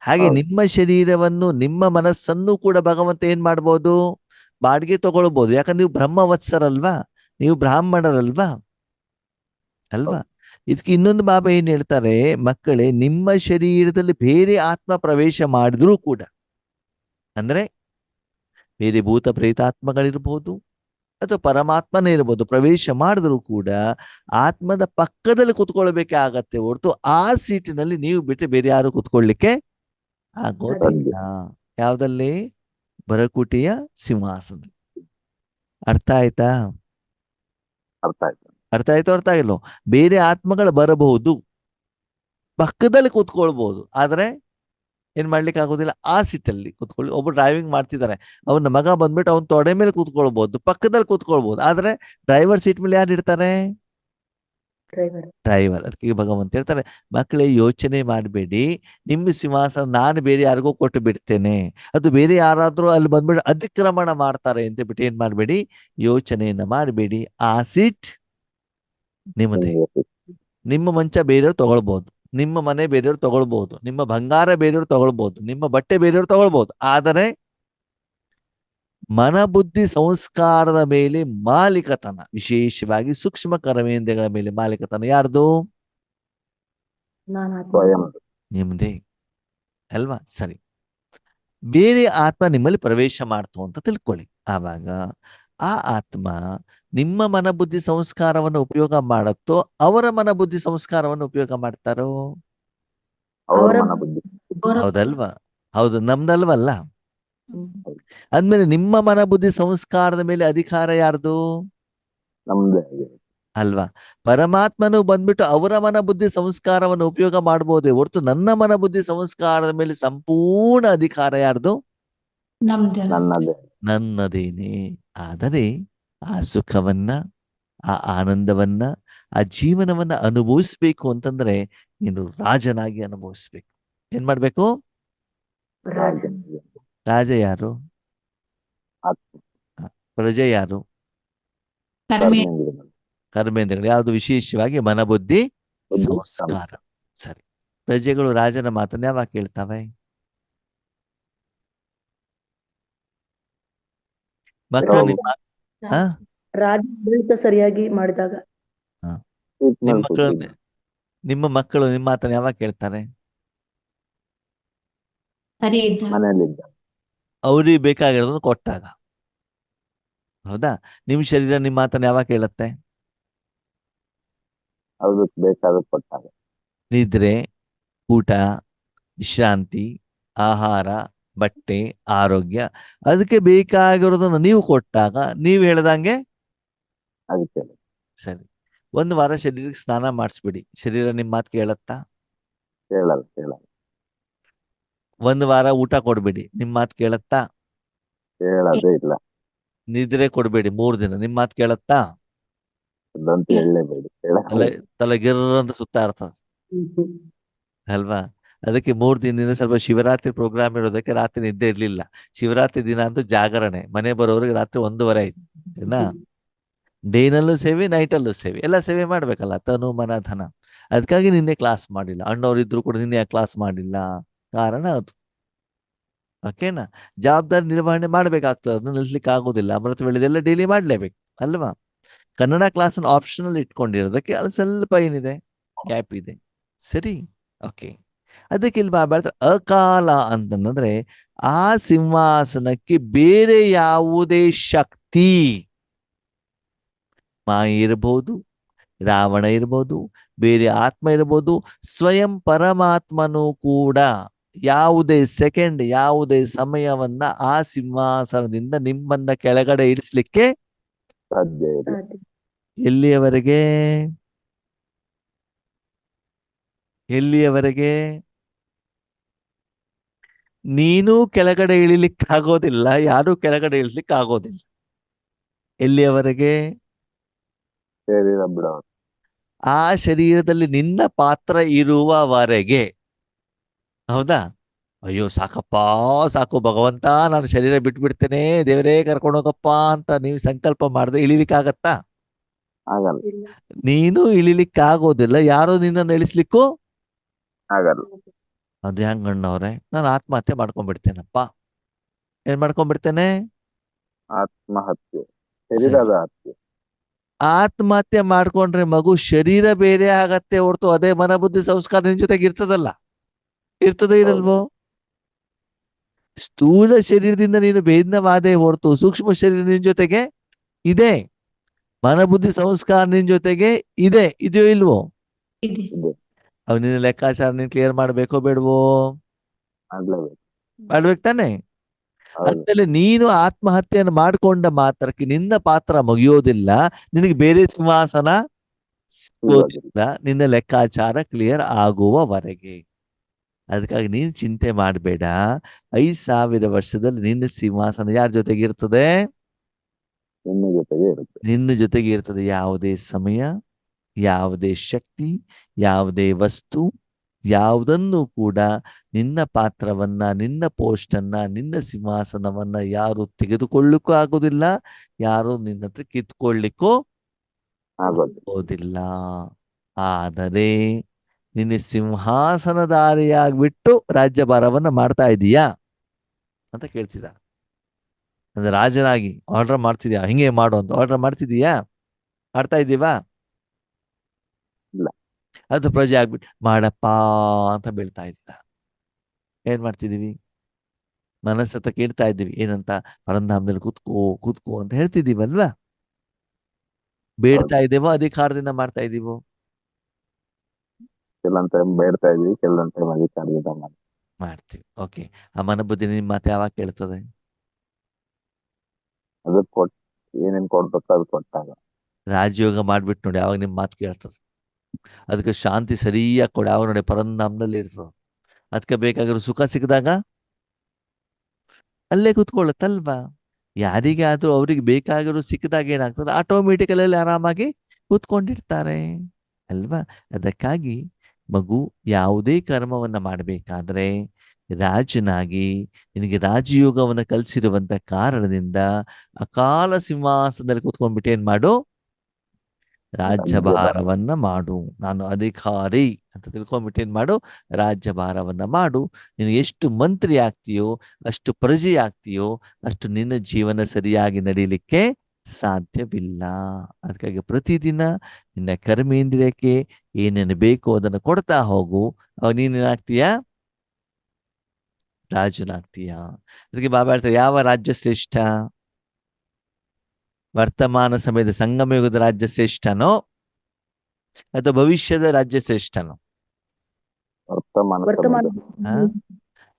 ಹಾಗೆ ನಿಮ್ಮ ಶರೀರವನ್ನು, ನಿಮ್ಮ ಮನಸ್ಸನ್ನು ಕೂಡ ಭಗವಂತ ಏನ್ ಮಾಡ್ಬೋದು? ಬಾಡಿಗೆ ತಗೊಳ್ಬಹುದು. ಯಾಕಂದ್ರೆ ನೀವು ಬ್ರಹ್ಮವತ್ಸರಲ್ವಾ, ನೀವು ಬ್ರಾಹ್ಮಣರಲ್ವಾ, ಅಲ್ವಾ? ಇದಕ್ಕೆ ಇನ್ನೊಂದು ಬಾಬಾ ಏನ್ ಹೇಳ್ತಾರೆ, ಮಕ್ಕಳೇ, ನಿಮ್ಮ ಶರೀರದಲ್ಲಿ ಬೇರೆ ಆತ್ಮ ಪ್ರವೇಶ ಮಾಡಿದ್ರೂ ಕೂಡ, ಅಂದ್ರೆ ಬೇರೆ ಭೂತ ಪ್ರೇತಾತ್ಮಗಳಿರ್ಬೋದು ಅಥವಾ ಪರಮಾತ್ಮನೇ ಇರ್ಬೋದು, ಪ್ರವೇಶ ಮಾಡಿದ್ರು ಕೂಡ ಆತ್ಮದ ಪಕ್ಕದಲ್ಲಿ ಕುತ್ಕೊಳ್ಬೇಕೆ ಆಗತ್ತೆ ಹೊರತು ಆ ಸೀಟಿನಲ್ಲಿ ನೀವು ಬಿಟ್ಟು ಬೇರೆ ಯಾರು ಕುತ್ಕೊಳ್ಳಿಕ್ಕೆ ಆಗೋದಿಲ್ಲ. ಯಾವ್ದಲ್ಲಿ? ಭರಕುಟಿಯ ಸಿಂಹಾಸನ. ಅರ್ಥ ಆಯ್ತಾ? ಅರ್ಥ ಆಗಿಲ್ಲೋ? ಬೇರೆ ಆತ್ಮಗಳು ಬರಬಹುದು, ಪಕ್ಕದಲ್ಲಿ ಕೂತ್ಕೊಳ್ಬಹುದು, ಆದ್ರೆ ಏನ್ ಮಾಡ್ಲಿಕ್ಕೆ ಆಗೋದಿಲ್ಲ. ಆ ಸೀಟಲ್ಲಿ ಕೂತ್ಕೊಳ್ಳಿ. ಒಬ್ಬ ಡ್ರೈವಿಂಗ್ ಮಾಡ್ತಿದ್ದಾರೆ, ಅವನ ಮಗ ಬಂದ್ಬಿಟ್ಟು ಅವನ್ ತೊಡೆ ಮೇಲೆ ಕೂತ್ಕೊಳ್ಬಹುದು, ಪಕ್ಕದಲ್ಲಿ ಕೂತ್ಕೊಳ್ಬಹುದು, ಆದ್ರೆ ಡ್ರೈವರ್ ಸೀಟ್ ಮೇಲೆ ಯಾರು ಇರ್ತಾರೆ? ಡ್ರೈವರ್. ಅದಕ್ಕೆ ಭಗವಂತ ಹೇಳ್ತಾರೆ, ಮಕ್ಕಳೇ ಯೋಚನೆ ಮಾಡಬೇಡಿ, ನಿಮ್ಮ ಸಿಂಹಾಸನ ನಾನು ಬೇರೆ ಯಾರಿಗೋ ಕೊಟ್ಟು ಬಿಡ್ತೇನೆ, ಅದು ಬೇರೆ ಯಾರಾದ್ರೂ ಅಲ್ಲಿ ಬಂದ್ಬಿಟ್ಟು ಅತಿಕ್ರಮಣ ಮಾಡ್ತಾರೆ ಅಂತ ಬಿಟ್ಟು ಏನ್ ಮಾಡಬೇಡಿ, ಯೋಚನೆಯನ್ನ ಮಾಡಬೇಡಿ. ಆ ಸೀಟ್ ನಿಮ್ಮದೇ. ನಿಮ್ಮ ಮಂಚ ಬೇರೆಯವ್ರು ತಗೊಳ್ಬಹುದು, ನಿಮ್ಮ ಮನೆ ಬೇರೆಯವ್ರು ತಗೊಳ್ಬಹುದು, ನಿಮ್ಮ ಬಂಗಾರ ಬೇರೆಯವ್ರು ತಗೊಳ್ಬಹುದು, ನಿಮ್ಮ ಬಟ್ಟೆ ಬೇರೆಯವ್ರು ತಗೊಳ್ಬಹುದು, ಆದರೆ ಮನಬುದ್ಧಿ ಸಂಸ್ಕಾರದ ಮೇಲೆ ಮಾಲೀಕತನ, ವಿಶೇಷವಾಗಿ ಸೂಕ್ಷ್ಮ ಕರ್ಮೇಂದ್ರಿಯಗಳ ಮೇಲೆ ಮಾಲೀಕತನ ಯಾರ್ದು? ನಿಮ್ದೇ ಅಲ್ವಾ? ಸರಿ, ಬೇರೆ ಆತ್ಮ ನಿಮ್ಮಲ್ಲಿ ಪ್ರವೇಶ ಮಾಡ್ತು ಅಂತ ತಿಳ್ಕೊಳ್ಳಿ. ಆವಾಗ ಆ ಆತ್ಮ ನಿಮ್ಮ ಮನಬುದ್ಧಿ ಸಂಸ್ಕಾರವನ್ನು ಉಪಯೋಗ ಮಾಡತ್ತೋ, ಅವರ ಮನಬುದ್ಧಿ ಸಂಸ್ಕಾರವನ್ನು ಉಪಯೋಗ ಮಾಡ್ತಾರೋ? ಹೌದಲ್ವಾ? ಹೌದು, ನಮ್ದಲ್ವಲ್ಲ. ಅಂದ್ಮೇಲೆ ನಿಮ್ಮ ಮನಬುದ್ಧಿ ಸಂಸ್ಕಾರದ ಮೇಲೆ ಅಧಿಕಾರ ಯಾರ್ದು? ಅಲ್ವಾ? ಪರಮಾತ್ಮನು ಬಂದ್ಬಿಟ್ಟು ಅವರ ಮನಬುದ್ಧಿ ಸಂಸ್ಕಾರವನ್ನು ಉಪಯೋಗ ಮಾಡಬಹುದೇ ಹೊರತು ನನ್ನ ಮನಬುದ್ಧಿ ಸಂಸ್ಕಾರದ ಮೇಲೆ ಸಂಪೂರ್ಣ ಅಧಿಕಾರ ಯಾರ್ದು? ನನ್ನದೇನೆ. ಆದರೆ ಆ ಸುಖವನ್ನ, ಆ ಆನಂದವನ್ನ, ಆ ಜೀವನವನ್ನ ಅನುಭವಿಸ್ಬೇಕು ಅಂತಂದ್ರೆ ನೀನು ರಾಜನಾಗಿ ಅನುಭವಿಸ್ಬೇಕು. ಏನ್ ಮಾಡ್ಬೇಕು? ರಾಜ ರಾಜ ಯಾರು? ಆತ್ಮ ಹ, ಪ್ರಜೆ ಯಾರು? ಕರ್ಮೇಂದ್ರಿಯಗಳು. ಕರ್ಮೇಂದ್ರಗಳು. ಯಾವುದು? ವಿಶೇಷವಾಗಿ ಮನಬುದ್ಧಿ ಬುದ್ಧಿ, ಸಂಸ್ಕಾರ. ಸರಿ. ಪ್ರಜೆಗಳು ರಾಜನ ಮಾತನ್ನ ಯಾವಾಗ ಕೇಳ್ತಾವೆ? ಮಕ್ಕಳು ಯಾವಾಗ? ನಿಮ್ಮ ಹ? ರಾಜ ಆಡಳಿತ ಸರಿಯಾಗಿ ಮಾಡಿದಾಗ. ಹ. ಸೀಟ್ ನಿಮ್ಮ ಮೇಲೆ ಮಕ್ಕಳು ಕೂತಿದ್ದು. ನಿಮ್ಮ ಮಕ್ಕಳು ನಿಮ್ಮ ಮಾತನ್ನ ಯಾವಾಗ ಕೇಳ್ತಾರೆ? ಸರಿ ಇದ್ದ ಮನೆಯಲ್ಲಿದ್ದ. ಅವ್ರಿಗೆ ಬೇಕಾಗಿರೋದನ್ನು ಕೊಟ್ಟಾಗ. ಹೌದಾ? ನಿಮ್ ಶರೀರ ನಿಮ್ಮ ಮಾತನ್ನ ಯಾವಾಗ ಕೇಳುತ್ತೆ? ಅದಕ್ಕೆ ಬೇಕಾದ ಕೊಟ್ಟಾಗ. ನಿದ್ರೆ, ಊಟ, ವಿಶ್ರಾಂತಿ, ಆಹಾರ, ಬಟ್ಟೆ, ಆರೋಗ್ಯ, ಅದಕ್ಕೆ ಬೇಕಾಗಿರೋದನ್ನು ನೀವು ಕೊಟ್ಟಾಗ ನೀವು ಹೇಳ್ದಂಗೆ. ಅದಕ್ಕೆ ಸರಿ. ಒಂದು ವಾರ ಶರೀರಕ್ಕೆ ಸ್ನಾನ ಮಾಡಿಸ್ಬಿಡಿ, ಶರೀರ ನಿಮ್ಮ ಮಾತು ಕೇಳತ್ತಾ? ಕೇಳಲ್ಲ. ಒಂದು ವಾರ ಊಟ ಕೊಡ್ಬೇಡಿ, ನಿಮ್ಮ ಮಾತು ಕೇಳತ್ತಾ? ಕೇಳೋದೇ ಇಲ್ಲ. ನಿದ್ರೆ ಕೊಡ್ಬೇಡಿ 3 ದಿನ, ನಿಮ್ಮ ಮಾತು ಕೇಳತ್ತಾ? ಅದಂತೂ ಹೇಳಲೇಬೇಡಿ. ತಲೆ ತಲೆ ಗಿರ್ರ ಅಂತ ಸುತ್ತಾಡ್ತದೆ ಅಲ್ವಾ? ಅದಕ್ಕೆ 3 ದಿನದಿಂದ ಸ್ವಲ್ಪ ಶಿವರಾತ್ರಿ ಪ್ರೋಗ್ರಾಮ್ ಇರೋದಕ್ಕೆ ರಾತ್ರಿ ನಿದ್ದೆ ಇರ್ಲಿಲ್ಲ. ಶಿವರಾತ್ರಿ ದಿನ ಅಂತೂ ಜಾಗರಣೆ, ಮನೆ ಬರೋರಿಗೆ ರಾತ್ರಿ 1:30 ಆಯ್ತು. ಏನ ಡೇನಲ್ಲೂ ಸೇವೆ, ನೈಟಲ್ಲೂ ಸೇವೆ, ಎಲ್ಲ ಸೇವೆ ಮಾಡ್ಬೇಕಲ್ಲ, ತನು ಮನ ಧನ. ಅದಕ್ಕಾಗಿ ನಿನ್ನೆ ಕ್ಲಾಸ್ ಮಾಡಿಲ್ಲ. ಅಣ್ಣವ್ರಿದ್ರು ಕೂಡ ನಿನ್ನೆ ಕ್ಲಾಸ್ ಮಾಡಿಲ್ಲ. ಕಾರಣ ಅದು. ಓಕೆನಾ? ಜವಾಬ್ದಾರಿ ನಿರ್ವಹಣೆ ಮಾಡ್ಬೇಕಾಗ್ತದೆ, ಅದನ್ನ ನಿಲ್ಲಿಸ್ಲಿಕ್ಕೆ ಆಗೋದಿಲ್ಲ. ಅಮೃತ ವೇಳೆದೆಲ್ಲ ಡೈಲಿ ಮಾಡ್ಲೇಬೇಕು ಅಲ್ವಾ? ಕನ್ನಡ ಕ್ಲಾಸ್ ಆಪ್ಷನಲ್ ಇಟ್ಕೊಂಡಿರೋದಕ್ಕೆ ಅಲ್ಲಿ ಸ್ವಲ್ಪ ಏನಿದೆ, ಗ್ಯಾಪ್ ಇದೆ. ಸರಿ. ಓಕೆ. ಅದಕ್ಕೆ ಇಲ್ಲಿ ಹೇಳ್ತಾರೆ ಅಕಾಲ ಅಂತಂದ್ರೆ ಆ ಸಿಂಹಾಸನಕ್ಕೆ ಬೇರೆ ಯಾವುದೇ ಶಕ್ತಿ, ಮಾಯಿ ಇರ್ಬೋದು, ರಾವಣ ಇರ್ಬೋದು, ಬೇರೆ ಆತ್ಮ ಇರ್ಬೋದು, ಸ್ವಯಂ ಪರಮಾತ್ಮನೂ ಕೂಡ ಯಾವುದೇ ಸೆಕೆಂಡ್, ಯಾವುದೇ ಸಮಯವನ್ನ ಆ ಸಿಂಹಾಸನದಿಂದ ನಿಮ್ಮನ್ನ ಕೆಳಗಡೆ ಇಳಿಸ್ಲಿಕ್ಕೆ ಸಾಧ್ಯ ಇಲ್ಲ. ಸಾಧ್ಯ. ಎಲ್ಲಿಯವರೆಗೆ? ಎಲ್ಲಿಯವರೆಗೆ? ನೀನು ಕೆಳಗಡೆ ಇಳಿಲಿಕ್ಕಾಗೋದಿಲ್ಲ, ಯಾರು ಕೆಳಗಡೆ ಇಳಿಸ್ಲಿಕ್ಕೆ ಆಗೋದಿಲ್ಲ. ಎಲ್ಲಿಯವರೆಗೆ? ಶರೀರ ಬಿಡೋದು. ಆ ಶರೀರದಲ್ಲಿ ನಿನ್ನ ಪಾತ್ರ ಇರುವವರೆಗೆ. ಹೌದಾ? ಅಯ್ಯೋ ಸಾಕಪ್ಪ, ಸಾಕು ಭಗವಂತ, ನಾನು ಶರೀರ ಬಿಟ್ಬಿಡ್ತೇನೆ, ದೇವರೇ ಕರ್ಕೊಂಡು ಹೋಗಪ್ಪ ಅಂತ ನೀವು ಸಂಕಲ್ಪ ಮಾಡಿದ್ರೆ ಇಳಿಲಿಕ್ಕಾಗತ್ತಾ? ಆಗಲ್ಲ. ಇಲ್ಲ. ನೀನು ಇಳಿಲಿಕ್ಕಾಗೋದಿಲ್ಲ, ಯಾರೋ ನಿನ್ನನ್ನು ಇಳಿಸ್ಲಿಕ್ಕೂ ಆಗಲ್ಲ. ಅದು ಹೆಂಗಣ್ಣವ್ರೆ? ನಾನು ಆತ್ಮಹತ್ಯೆ ಮಾಡ್ಕೊಂಡ್ಬಿಡ್ತೇನಪ್ಪ. ಏನ್ ಮಾಡ್ಕೊಂಡ್ಬಿಡ್ತೇನೆ? ಆತ್ಮಹತ್ಯೆ, ಶರೀರದ ಹತ್ಯೆ. ಆತ್ಮಹತ್ಯೆ ಮಾಡ್ಕೊಂಡ್ರೆ ಮಗು ಶರೀರ ಬೇರೆ ಆಗತ್ತೆ ಹೊರತು ಅದೇ ಮನಬುದ್ಧಿ ಸಂಸ್ಕಾರ ನಿನ್ ಜೊತೆಗೆ ಇರ್ತದಲ್ಲ. ಇರ್ತದೆ ಇರಲ್ವೋ? ಸ್ಥೂಲ ಶರೀರದಿಂದ ನೀನು ಭಿನ್ನವಾದೇ ಹೊರತು ಸೂಕ್ಷ್ಮ ಶರೀರ ನಿನ್ ಜೊತೆಗೆ ಇದೆ, ಮನಬುದ್ಧಿ ಸಂಸ್ಕಾರ ನಿನ್ ಜೊತೆಗೆ ಇದೆ. ಇದೆಯೋ ಇಲ್ವೋ? ಇದೆ. ಇದೆ. ಅವ್ ನಿನ್ನ ಲೆಕ್ಕಾಚಾರ ನೀನ್ ಕ್ಲಿಯರ್ ಮಾಡ್ಬೇಕೋ ಬೇಡವೋ? ಆಗ್ಲೇಬೇಕು. ಮಾಡ್ಬೇಕು ತಾನೆ? ಹೌದು. ಆದ್ಮೇಲೆ ನೀನು ಆತ್ಮಹತ್ಯೆಯನ್ನು ಮಾಡಿಕೊಂಡ ಮಾತ್ರಕ್ಕೆ ನಿನ್ನ ಪಾತ್ರ ಮುಗಿಯೋದಿಲ್ಲ, ನಿನಗೆ ಬೇರೆ ಸಿಂಹಾಸನ ಸಿಗೋದಿಲ್ಲ, ನಿನ್ನ ಲೆಕ್ಕಾಚಾರ ಕ್ಲಿಯರ್ ಆಗುವವರೆಗೆ. ಅದಕ್ಕಾಗಿ ನೀನು ಚಿಂತೆ ಮಾಡಬೇಡ. 5,000 ವರ್ಷದಲ್ಲಿ ನಿನ್ನ ಸಿಂಹಾಸನ ಯಾರ ಜೊತೆಗೆ ಇರ್ತದೆ? ನಿನ್ನ ಜೊತೆಗೆ ಇರುತ್ತೆ. ನಿನ್ನ ಜೊತೆಗೆ ಇರ್ತದೆ. ಯಾವುದೇ ಸಮಯ, ಯಾವುದೇ ಶಕ್ತಿ, ಯಾವುದೇ ವಸ್ತು, ಯಾವುದನ್ನು ಕೂಡ ನಿನ್ನ ಪಾತ್ರವನ್ನ, ನಿನ್ನ ಪೋಸ್ಟನ್ನ, ನಿನ್ನ ಸಿಂಹಾಸನವನ್ನ ಯಾರು ತೆಗೆದುಕೊಳ್ಳಿಕ್ಕೂ ಆಗೋದಿಲ್ಲ, ಯಾರು ನಿನ್ನ ಹತ್ರ ಕಿತ್ಕೊಳ್ಳಿಕ್ಕೂ ಆಗೋದಿಲ್ಲ. ಆದರೆ ನಿನ್ನ ಸಿಂಹಾಸನಧಾರಿಯಾಗ್ಬಿಟ್ಟು ರಾಜ್ಯಭಾರವನ್ನ ಮಾಡ್ತಾ ಇದೀಯಾ ಅಂತ ಕೇಳ್ತಿದ್ದ. ಅಂದ್ರೆ ರಾಜನಾಗಿ ಆರ್ಡರ್ ಮಾಡ್ತಿದ್ಯಾ, ಹಿಂಗೆ ಮಾಡು ಅಂತ ಆರ್ಡರ್ ಮಾಡ್ತಿದೀಯಾ? ಮಾಡ್ತಾ ಇದ್ದೀವಾ? ಇಲ್ಲ. ಅದು ಪ್ರಜೆ ಆಗ್ಬಿಟ್ಟು ಮಾಡಪ್ಪ ಅಂತ ಬೀಳ್ತಾ ಇದ್ದೀರ. ಏನ್ ಮಾಡ್ತಿದೀವಿ? ಮನಸ್ಸತ್ತ ಕೇಳ್ತಾ ಇದ್ದೀವಿ ಏನಂತ? ಪರಂಧಾಮದಲ್ಲಿ ಕೂತ್ಕೋ ಅಂತ ಹೇಳ್ತಿದೀವಲ್ವಾ? ಬೇಡ್ತಾ ಇದ್ದೇವೋ ಅಧಿಕಾರದಿಂದ ಮಾಡ್ತಾ ಇದ್ದೀವೋ? ಕೆಲವೊಂದ್ ಟೈಮ್ ಬೇಡ್ತಾ ಇದೀವಿ, ಕೆಲವೊಂದ್ ಟೈಮ್ ಅಧಿಕಾರದಿಂದ ಮಾಡ್ತೀವಿ. ಓಕೆ. ಆ ಮನಬುದ್ಧಿ ನಿಮ್ಮ ಮಾತು ಯಾವಾಗ ಕೇಳ್ತದೆ? ಅದಕ್ಕೆ ಏನೇನ್ ಕೊಡ್ಬೇಕು ಅದು ಕೊಟ್ಟಾಗ. ರಾಜಯೋಗ ಮಾಡ್ಬಿಟ್ಟು ನೋಡಿ, ಅವಾಗ ನಿಮ್ಮ ಮಾತು ಕೇಳ್ತದೆ. ಅದಕ್ಕೆ ಶಾಂತಿ ಸರಿಯಾಗಿ ಕೊಡಿ, ಅವಾಗ ನೋಡಿ ಪರಂಧಾಮದಲ್ಲಿ ಇರ್ತದೆ. ಅದಕ್ಕೆ ಬೇಕಾಗಿರೋ ಸುಖ ಸಿಕ್ಕಿದಾಗ ಅಲ್ಲೇ ಕೂತ್ಕೊಳ್ಳುತ್ತಲ್ವಾ? ಯಾರಿಗೆ ಆದ್ರೂ ಅವ್ರಿಗೆ ಬೇಕಾಗಿರೋ ಸಿಕ್ಕಿದಾಗ ಏನಾಗ್ತದೆ? ಆಟೋಮೆಟಿಕಲಿ ಆರಾಮಾಗಿ ಕೂತ್ಕೊಂಡಿರ್ತಾರೆ ಅಲ್ವಾ? ಅದಕ್ಕಾಗಿ ಮಗು, ಯಾವುದೇ ಕರ್ಮವನ್ನ ಮಾಡಬೇಕಾದ್ರೆ ರಾಜನಾಗಿ ನಿನಗೆ ರಾಜಯೋಗವನ್ನು ಕಲಿಸಿರುವಂತ ಕಾರಣದಿಂದ ಅಕಾಲ ಸಿಂಹಾಸನದಲ್ಲಿ ಕೂತ್ಕೊಂಡ್ಬಿಟ್ಟು ಏನ್ ಮಾಡು, ರಾಜ್ಯಭಾರವನ್ನ ಮಾಡು. ನಾನು ಅಧಿಕಾರಿ ಅಂತ ತಿಳ್ಕೊಂಡ್ಬಿಟ್ಟು ಏನ್ ಮಾಡು, ರಾಜ್ಯಭಾರವನ್ನ ಮಾಡು. ನೀನು ಎಷ್ಟು ಮಂತ್ರಿ ಆಗ್ತೀಯೋ, ಅಷ್ಟು ಪ್ರಜೆ ಆಗ್ತೀಯೋ, ಅಷ್ಟು ನಿನ್ನ ಜೀವನ ಸರಿಯಾಗಿ ನಡೀಲಿಕ್ಕೆ ಸಾಧ್ಯವಿಲ್ಲ. ಅದಕ್ಕಾಗಿ ಪ್ರತಿದಿನ ನಿನ್ನ ಕರ್ಮೇಂದ್ರಿಯಕ್ಕೆ ಏನೇನು ಬೇಕು ಅದನ್ನು ಕೊಡ್ತಾ ಹೋಗು. ಅವಾಗ ನೀನೇನಾಗ್ತೀಯ, ರಾಜನಾಗ್ತೀಯ. ಅದಕ್ಕೆ ಬಾಬಾ ಹೇಳ್ತಾರೆ, ಯಾವ ರಾಜ್ಯ ಶ್ರೇಷ್ಠ? ವರ್ತಮಾನ ಸಮಯದ ಸಂಗಮ ಯುಗದ ರಾಜ್ಯ ಶ್ರೇಷ್ಠನೋ ಅಥವಾ ಭವಿಷ್ಯದ ರಾಜ್ಯ ಶ್ರೇಷ್ಠನೋ? ವರ್ತಮಾನ ವರ್ತಮಾನ ಸಮಯದ. ಆ?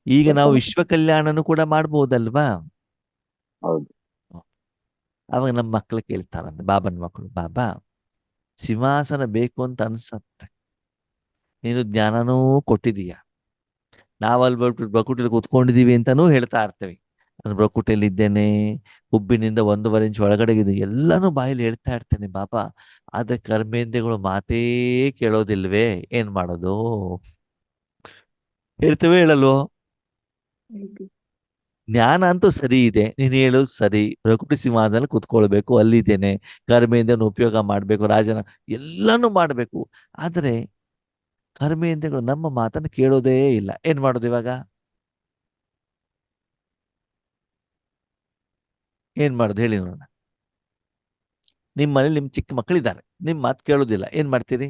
ಈಗ ನಾವು ವರ್ತಮಾನ. ವಿಶ್ವ ಕಲ್ಯಾಣನು ಕೂಡ ಮಾಡ್ಬೋದಲ್ವಾ? ಹೌದು. ಅವಾಗ ನಮ್ಮ ಮಕ್ಕಳು ಕೇಳ್ತಾರಂತೆ, ಬಾಬನ ಮಕ್ಕಳು, ಬಾಬಾ ಸಿಂಹಾಸನ ಬೇಕು ಅಂತ ಅನ್ಸತ್ತೆ, ನೀನು ಜ್ಞಾನನೂ ಕೊಟ್ಟಿದೀಯ, ನಾವಲ್ಲಿ ಬಿಟ್ಟು ಬ್ರಕುಟಿಯಲ್ಲಿ ಕೂತ್ಕೊಂಡಿದೀವಿ ಅಂತಾನೂ ಹೇಳ್ತಾ ಇರ್ತೀವಿ. ನಾನು ಬ್ರಕುಟಿಯಲ್ಲಿ ಇದ್ದೇನೆ, ಹುಬ್ಬಿನಿಂದ 1.5 ಇಂಚ್ ಒಳಗಡೆ ಇದೆ, ಎಲ್ಲಾನು ಬಾಯಲ್ಲಿ ಹೇಳ್ತಾ ಇರ್ತೇನೆ ಬಾಬಾ, ಆದ್ರೆ ಕರ್ಮೇಂದ್ರಿಯಗಳು ಮಾತೇ ಕೇಳೋದಿಲ್ವೇ, ಏನ್ ಮಾಡೋದು? ಹೇಳ್ತೇವೆ ಹೇಳಲ್ವೋ? ಹೇಳ್ತೀವಿ. ಜ್ಞಾನ ಅಂತೂ ಸರಿ ಇದೆ, ನೀನು ಹೇಳೋದು ಸರಿ, ಪ್ರಕೃತಿ ಸಿಂಹಾಸನದಲ್ಲಿ ಕುತ್ಕೊಳ್ಬೇಕು, ಅಲ್ಲಿದ್ದೇನೆ, ಕರ್ಮೇಂದ್ರನ ಉಪಯೋಗ ಮಾಡ್ಬೇಕು, ರಾಜನ ಎಲ್ಲಾನು ಮಾಡ್ಬೇಕು. ಆದ್ರೆ ಕರ್ಮೇಂದ್ರಗಳು ನಮ್ಮ ಮಾತನ್ನು ಕೇಳೋದೇ ಇಲ್ಲ. ಏನ್ ಮಾಡೋದು ಇವಾಗ? ಏನ್ ಮಾಡೋದು ಹೇಳಿ ನೋಡೋಣ. ನಿಮ್ಮ ಮನೇಲಿ ನಿಮ್ ಚಿಕ್ಕ ಮಕ್ಕಳಿದ್ದಾರೆ, ನಿಮ್ ಮಾತು ಕೇಳೋದಿಲ್ಲ, ಏನ್ ಮಾಡ್ತೀರಿ?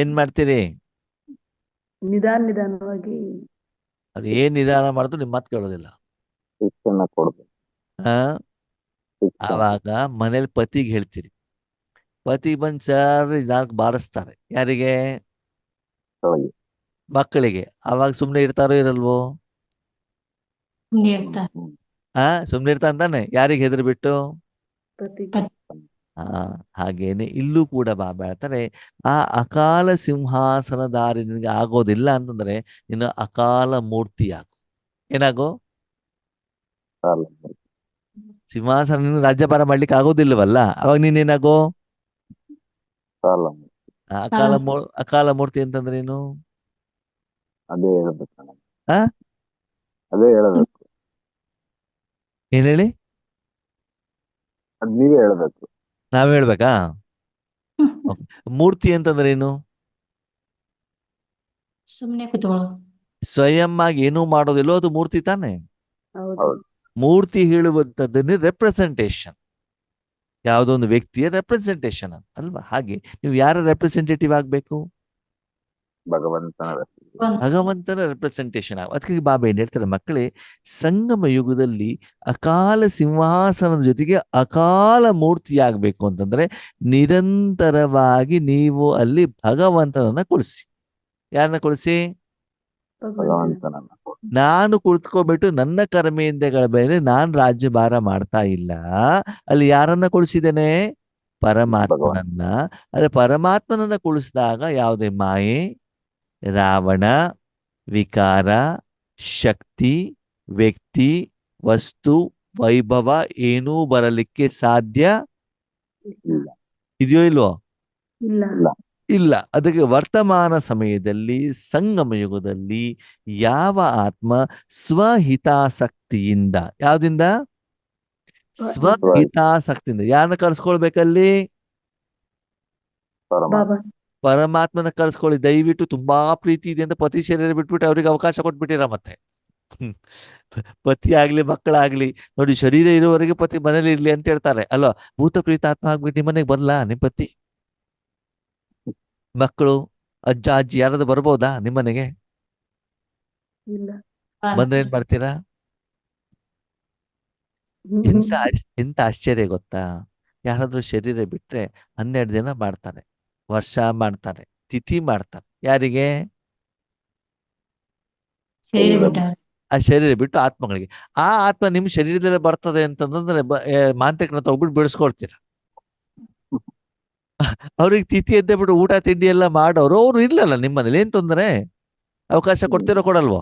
ಏನ್ ಮಾಡ್ತೀರಿ? ನಿಧಾನವಾಗಿ ಅವ್ರು ಏನ್ ನಿಧಾನ ಮಾಡಿದ್ರು ನಿಮ್ ಮಾತು ಕೇಳೋದಿಲ್ಲ. ಶಿಕ್ಷಣ ಕೊಡ್ಬೇಕು. ಆ ಶಿಕ್ಷಣ. ಆವಾಗ ಮನೇಲಿ ಪತಿಗೆ ಹೇಳ್ತೀರಿ, ಪತಿ ಬಂದ್ ಸರ್ 4 ಬಾರಿಸ್ತಾರೆ. ಯಾರಿಗೆ? ಕೆಳಗೆ. ಮಕ್ಕಳಿಗೆ. ಅವಾಗ ಸುಮ್ನೆ ಇರ್ತಾರೋ ಇರಲ್ವೋ? ಸುಮ್ನೆ ಇರ್ತಾರೆ. ಸುಮ್ನೆ ಇರ್ತಾ ಅಂತಾನೆ, ಯಾರಿಗೆ ಹೆದರ್ ಬಿಟ್ಟು? ಪ್ರತಿ ಹಾಗೇನೆ ಇಲ್ಲೂ ಕೂಡ ಬಾಬಾ ಹೇಳ್ತಾರೆ, ಆ ಅಕಾಲ ಸಿಂಹಾಸನಧಾರಿ ನಿನಗೆ ಆಗೋದಿಲ್ಲ ಅಂತಂದ್ರೆ ನೀನು ಅಕಾಲ ಮೂರ್ತಿ ಆಗು. ಏನಾಗೋ? ಸಾಲ. ಸಿಂಹಾಸನ ರಾಜ್ಯಭಾರ ಮಾಡ್ಲಿಕ್ಕೆ ಆಗೋದಿಲ್ಲವಲ್ಲ, ಅವಾಗ ನೀನೇನಾಗೋ? ಸಾಲ. ಅಕಾಲ ಮೂರ್ತಿ ಅಂತಂದ್ರೆ ಏನು? ಅದೇ ಹೇಳ್ಬೇಕು ನನಗೆ. ಆ ಅದೇ ಹೇಳಬೇಕು. ಏನ್ ಹೇಳಿ? ಅದ್ ನೀವೇ ಹೇಳ್ಬೇಕು. ನಾವ್ ಹೇಳ್ಬೇಕಾ? Okay. ಮೂರ್ತಿ ಅಂತಂದ್ರೆ ಏನು? ಸುಮ್ನೆ ಕುತ್ಕೊಳ್ಳೋ. ಸ್ವಯಂ ಆಗಿ ಏನೂ ಮಾಡೋದಿಲ್ಲೋ ಅದು ಮೂರ್ತಿ ತಾನೆ. ಹೌದು. ಹೌದು. ಮೂರ್ತಿ ಹೇಳುವಂಥದ್ದನ್ನೇ ರೆಪ್ರೆಸೆಂಟೇಷನ್, ಯಾವುದೋ ಒಂದು ವ್ಯಕ್ತಿಯ ರೆಪ್ರೆಸೆಂಟೇಷನ್ ಅಲ್ವಾ? ಹಾಗೆ ನೀವು ಯಾರ ರೆಪ್ರೆಸೆಂಟೇಟಿವ್ ಆಗ್ಬೇಕು? ಭಗವಂತನ ಭಗವಂತನ ರೆಪ್ರೆಸೆಂಟೇಷನ್ ಆಗ. ಅದಕ್ಕೆ ಬಾಬಾ ಏನ್ ಹೇಳ್ತಾರೆ, ಮಕ್ಕಳೇ, ಸಂಗಮ ಯುಗದಲ್ಲಿ ಅಕಾಲ ಸಿಂಹಾಸನದ ಜೊತೆಗೆ ಅಕಾಲ ಮೂರ್ತಿ ಆಗ್ಬೇಕು ಅಂತಂದ್ರೆ ನಿರಂತರವಾಗಿ ನೀವು ಅಲ್ಲಿ ಭಗವಂತನನ್ನ ಕೊಡಿಸಿ. ಯಾರನ್ನ ಕೊಡಿಸಿ? ಭಗವಂತನನ್ನ ನಾನು ಕುಳಿತುಕೊಬಿಟ್ಟು ನನ್ನ ಕರ್ಮೇಂದ್ರಿಯಗಳ ಮೇಲೆ ನಾನು ರಾಜ್ಯಭಾರ ಮಾಡ್ತಾ ಇಲ್ಲ, ಅಲ್ಲಿ ಯಾರನ್ನ ಕೊಡಿಸಿದ್ದೇನೆ? ಪರಮಾತ್ಮನನ್ನ. ಅದೇ ಪರಮಾತ್ಮನನ್ನ ಕುಳಿಸಿದಾಗ ಯಾವುದೇ ಮಾಯೆ, ರಾವಣ, ವಿಕಾರ, ಶಕ್ತಿ, ವ್ಯಕ್ತಿ, ವಸ್ತು, ವೈಭವ ಏನೂ ಬರಲಿಕ್ಕೆ ಸಾಧ್ಯ ಇಲ್ಲ. ಇದೆಯೋ ಇಲ್ವೋ? ಇಲ್ಲ. ಇಲ್ಲ. ಅದಕ್ಕೆ ವರ್ತಮಾನ ಸಮಯದಲ್ಲಿ ಸಂಗಮ ಯುಗದಲ್ಲಿ ಯಾವ ಆತ್ಮ ಸ್ವಹಿತಾಸಕ್ತಿಯಿಂದ, ಯಾವ್ದಿಂದ? ಸ್ವಹಿತಾಸಕ್ತಿಯಿಂದ ಯಾರನ್ನ ಕರ್ಸ್ಕೊಳ್ಬೇಕಲ್ಲಿ? ಪರಮಾತ್ಮ. ಬಾಬಾ ಪರಮಾತ್ಮನ ಕರ್ಸ್ಕೊಳ್ಳಿ. ದಯವಿಟ್ಟು ತುಂಬಾ ಪ್ರೀತಿ ಇದೆ ಅಂತ ಪತಿ ಶರೀರ ಬಿಟ್ಬಿಟ್ಟು ಅವ್ರಿಗೆ ಅವಕಾಶ ಕೊಟ್ಬಿಟ್ಟಿರ ಮತ್ತೆ. ಪತಿ ಆಗ್ಲಿ ಮಕ್ಕಳಾಗ್ಲಿ ನೋಡಿ, ಶರೀರ ಇರುವವರೆಗೆ ಪತಿ ಮನೇಲಿ ಇರ್ಲಿ ಅಂತ ಹೇಳ್ತಾರೆ ಅಲ್ವಾ? ಭೂತ ಪ್ರೀತಾತ್ಮ ಆಗ್ಬಿಟ್ಟು ನಿಮ್ಮ ಮನೆಗೆ ಬರ್ಲಾ ನಿಮ್ ಪತಿ? ಮಕ್ಕಳು, ಅಜ್ಜ ಅಜ್ಜಿ ಯಾರಾದ್ರೂ ಬರ್ಬೋದಾ ನಿಮ್ಮನೆಗೆ? ಇಲ್ಲ. ಬಂದ್ರೆ ಏನ್ ಮಾಡ್ತೀರಾ? ಎಂತ ಆಶ್ಚರ್ಯ ಗೊತ್ತಾ? ಯಾರಾದ್ರೂ ಶರೀರ ಬಿಟ್ರೆ 12 ದಿನ ಮಾಡ್ತಾರೆ, ವರ್ಷ ಮಾಡ್ತಾರೆ, ತಿಥಿ ಮಾಡ್ತಾರೆ. ಯಾರಿಗೆ? ಶರೀರ ಬಿಟ್ಟವ್ರೆ. ಆ ಶರೀರ ಬಿಟ್ಟು ಆತ್ಮಗಳಿಗೆ. ಆ ಆತ್ಮ ನಿಮ್ ಶರೀರದಲ್ಲೇ ಬರ್ತದೆ ಅಂತಂದ್ರೆ ಮಾಂತ್ರಿಕನ ತಗೊಬಿಟ್ಟು ಬಿಡಿಸ್ಕೊಳ್ತೀರ. ಅವ್ರಿಗೆ ತಿಥಿ ಎದ್ದೆ ಬಿಟ್ಟು ಊಟ ತಿಂಡಿ ಎಲ್ಲ ಮಾಡೋರು ಅವ್ರು ಇರ್ಲಲ್ಲ ನಿಮ್ಮನೇಲಿ, ಏನ್ ತೊಂದ್ರೆ? ಅವಕಾಶ ಕೊಡ್ತಿರೋ ಕೊಡಲ್ವೋ?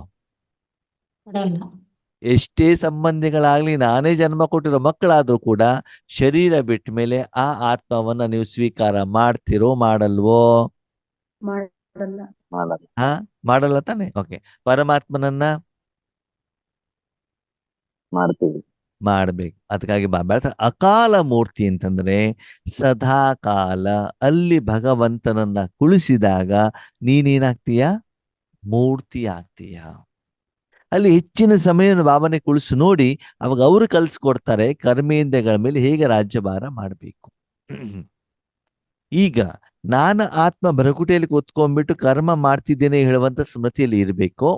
ಕೊಡಲ್ಲ. ಎಷ್ಟೇ ಸಂಬಂಧಿಗಳಾಗ್ಲಿ, ನಾನೇ ಜನ್ಮ ಕೊಟ್ಟಿರೋ ಮಕ್ಕಳಾದ್ರೂ ಕೂಡ ಶರೀರ ಬಿಟ್ಟ ಮೇಲೆ ಆ ಆತ್ಮವನ್ನ ನೀವು ಸ್ವೀಕಾರ ಮಾಡ್ತಿರೋ ಮಾಡಲ್ವೋ? ಮಾಡಲ್ಲ. ಮಾಡಲ್ಲ. ಹಾ, ಮಾಡಲ್ಲ ತಾನೆ. ಓಕೆ. ಪರಮಾತ್ಮನನ್ನ ಮಾಡ್ತೀವಿ. ಮಾಡ್ಬೇಕು. ಅದಕ್ಕಾಗಿ ಬಾಬಾ ಹೇಳ್ತಾರೆ, ಅಕಾಲ ಮೂರ್ತಿ ಅಂತಂದ್ರೆ ಸದಾ ಕಾಲ ಅಲ್ಲಿ ಭಗವಂತನನ್ನ ಕುಳಿಸಿದಾಗ ನೀನೇನಾಗ್ತೀಯ? ಮೂರ್ತಿ ಆಗ್ತೀಯ. ಅಲ್ಲಿ ಹೆಚ್ಚಿನ ಸಮಯ ಬಾಬಾನೇ ಕುಳಿಸು ನೋಡಿ, ಅವಾಗ ಅವರು ಕಲ್ಸ್ಕೊಡ್ತಾರೆ ಕರ್ಮೇಂದ್ರಗಳ ಮೇಲೆ ಹೇಗೆ ರಾಜ್ಯಭಾರ ಮಾಡಬೇಕು. ಈಗ ನಾನು ಆತ್ಮ ಭ್ರಕುಟಿಯಲ್ಲಿ ಕೂತ್ಕೊಂಡ್ಬಿಟ್ಟು ಕರ್ಮ ಮಾಡ್ತಿದ್ದೇನೆ ಹೇಳುವಂತ ಸ್ಮೃತಿಯಲ್ಲಿ ಇರಬೇಕು.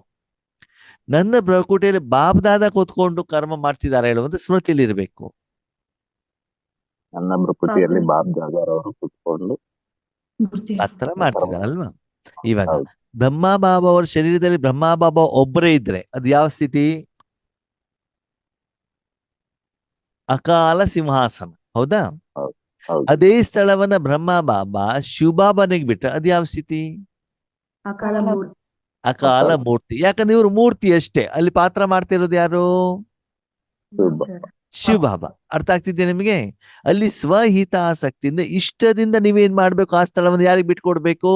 ನನ್ನ ಭ್ರಕುಟಿಯಲ್ಲಿ ಬಾಬ್ದಾದ ಕೂತ್ಕೊಂಡು ಕರ್ಮ ಮಾಡ್ತಿದ್ದಾರೆ ಹೇಳುವಂತ ಸ್ಮೃತಿಯಲ್ಲಿ ಇರಬೇಕು. ನನ್ನ ಭ್ರಕುಟಿಯಲ್ಲಿ ಬಾಬ್ ದಾದಾರ್ ಅವರು ಕೂತ್ಕೊಂಡು ಮೂರ್ತಿ ಆ ತರ ಮಾಡ್ತಿದಾರಲ್ವಾ? ಇವಾಗ ಹೌದು. ಬ್ರಹ್ಮ ಬಾಬಾ ಅವರ ಶರೀರದಲ್ಲಿ ಬ್ರಹ್ಮ ಬಾಬಾ ಒಬ್ಬರೇ ಇದ್ರೆ ಅದು ಯಾವ ಸ್ಥಿತಿ? ಅಕಾಲ ಸಿಂಹಾಸನ. ಹೌದಾ? ಹೌದು. ಅದೇ ಸ್ಥಳವನ್ನ ಬ್ರಹ್ಮ ಬಾಬಾ ಶಿವಬಾಬನಿಗೆ ಬಿಟ್ರೆ ಅದು ಯಾವ ಸ್ಥಿತಿ? ಅಕಾಲ ಮೂರ್ತಿ. ಅಕಾಲ ಮೂರ್ತಿ. ಯಾಕಂದ್ರೆ ಇವ್ರು ಮೂರ್ತಿ ಅಷ್ಟೇ, ಅಲ್ಲಿ ಪಾತ್ರ ಮಾಡ್ತಿರೋದು ಯಾರು? ಶಿವಬಾಬಾ. ಅರ್ಥ ಆಗ್ತಿದ್ದೆ ನಿಮಗೆ? ಅಲ್ಲಿ ಸ್ವಹಿತಾಸಕ್ತಿಯಿಂದ ಇಷ್ಟದಿಂದ ನೀವೇನ್ ಮಾಡ್ಬೇಕು? ಆ ಸ್ಥಳವನ್ನು ಯಾರಿಗೆ ಬಿಟ್ಕೊಡ್ಬೇಕು?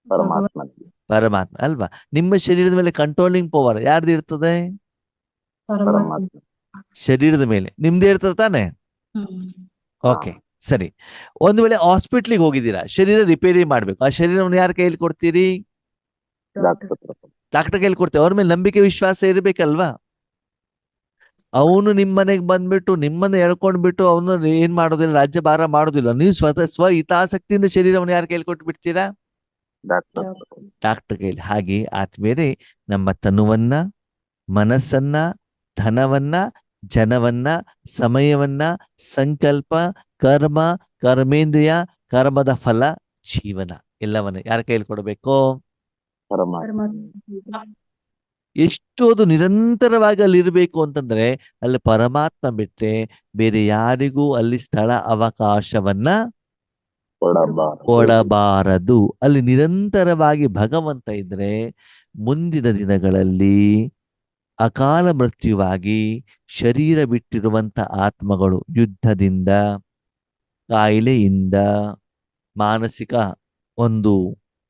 ಪರಮಾತ್ಮನಿಗೆ. ಪರಮಾತ್ಮ ಅಲ್ವಾ? ನಿಮ್ಮ ಶರೀರದ ಮೇಲೆ ಕಂಟ್ರೋಲಿಂಗ್ ಪವರ್ ಯಾರ್ದು ಇರ್ತದೆ? ಪರಮಾತ್ಮ. ಶರೀರದ ಮೇಲೆ ನಿಮ್ದೇ ಇರ್ತದೆ ತಾನೆ? ಓಕೆ, ಸರಿ. ಒಂದು ವೇಳೆ ಹಾಸ್ಪಿಟ್ಲಿಗೆ ಹೋಗಿದ್ದೀರಾ, ಶರೀರ ರಿಪೇರಿ ಮಾಡ್ಬೇಕು, ಆ ಶರೀರವನ್ನು ಯಾರ ಕೈಯಲ್ಲಿ ಕೊಡ್ತೀರಿ? ಡಾಕ್ಟರ್ ಹತ್ರ. ಡಾಕ್ಟರ್ ಕೈಯಲ್ಲಿ ಕೊಡ್ತೇವೆ. ಅವ್ರ ಮೇಲೆ ನಂಬಿಕೆ ವಿಶ್ವಾಸ ಇರ್ಬೇಕಲ್ವಾ? ಅವನು ನಿಮ್ಮನೆಗೆ ಬಂದ್ಬಿಟ್ಟು ನಿಮ್ಮನ್ನ ಎಳ್ಕೊಂಡ್ಬಿಟ್ಟು ಅವನು ಏನ್ ಮಾಡೋದಿಲ್ಲ, ರಾಜ್ಯಭಾರ ಮಾಡೋದಿಲ್ಲ. ನೀವು ಸ್ವ ಹಿತಾಸಕ್ತಿಯಿಂದ ಶರೀರವನ್ನು ಯಾರ ಕೈಯಲ್ಲಿ ಕೊಟ್ಟು ಬಿಡ್ತೀರಾ? ಡಾಕ್ಟರ್. ಡಾಕ್ಟರ್ ಕೈಲಿ. ಹಾಗೆ ಆತ್ಮೇಲೆ ನಮ್ಮ ತನುವನ್ನ, ಮನಸ್ಸನ್ನ, ಧನವನ್ನ, ಜನವನ್ನ, ಸಮಯವನ್ನ, ಸಂಕಲ್ಪ, ಕರ್ಮ, ಕರ್ಮೇಂದ್ರಿಯ, ಕರ್ಮದ ಫಲ, ಜೀವನ ಎಲ್ಲವನ್ನ ಯಾರ ಕೈಯಲ್ಲಿ ಕೊಡಬೇಕು? ಪರಮಾತ್ಮ. ಎಷ್ಟು ಅದು ನಿರಂತರವಾಗಿ ಅಲ್ಲಿ ಇರಬೇಕು ಅಂತಂದ್ರೆ ಅಲ್ಲಿ ಪರಮಾತ್ಮ ಬಿಟ್ರೆ ಬೇರೆ ಯಾರಿಗೂ ಅಲ್ಲಿ ಸ್ಥಳ ಅವಕಾಶವನ್ನ ಕೊಡಬಾರದು. ಅಲ್ಲಿ ನಿರಂತರವಾಗಿ ಭಗವಂತ ಇದ್ರೆ ಮುಂದಿನ ದಿನಗಳಲ್ಲಿ ಅಕಾಲ ಮೃತ್ಯುವಾಗಿ ಶರೀರ ಬಿಟ್ಟಿರುವಂತ ಆತ್ಮಗಳು ಯುದ್ಧದಿಂದ, ಕಾಯಿಲೆಯಿಂದ, ಮಾನಸಿಕ ಒಂದು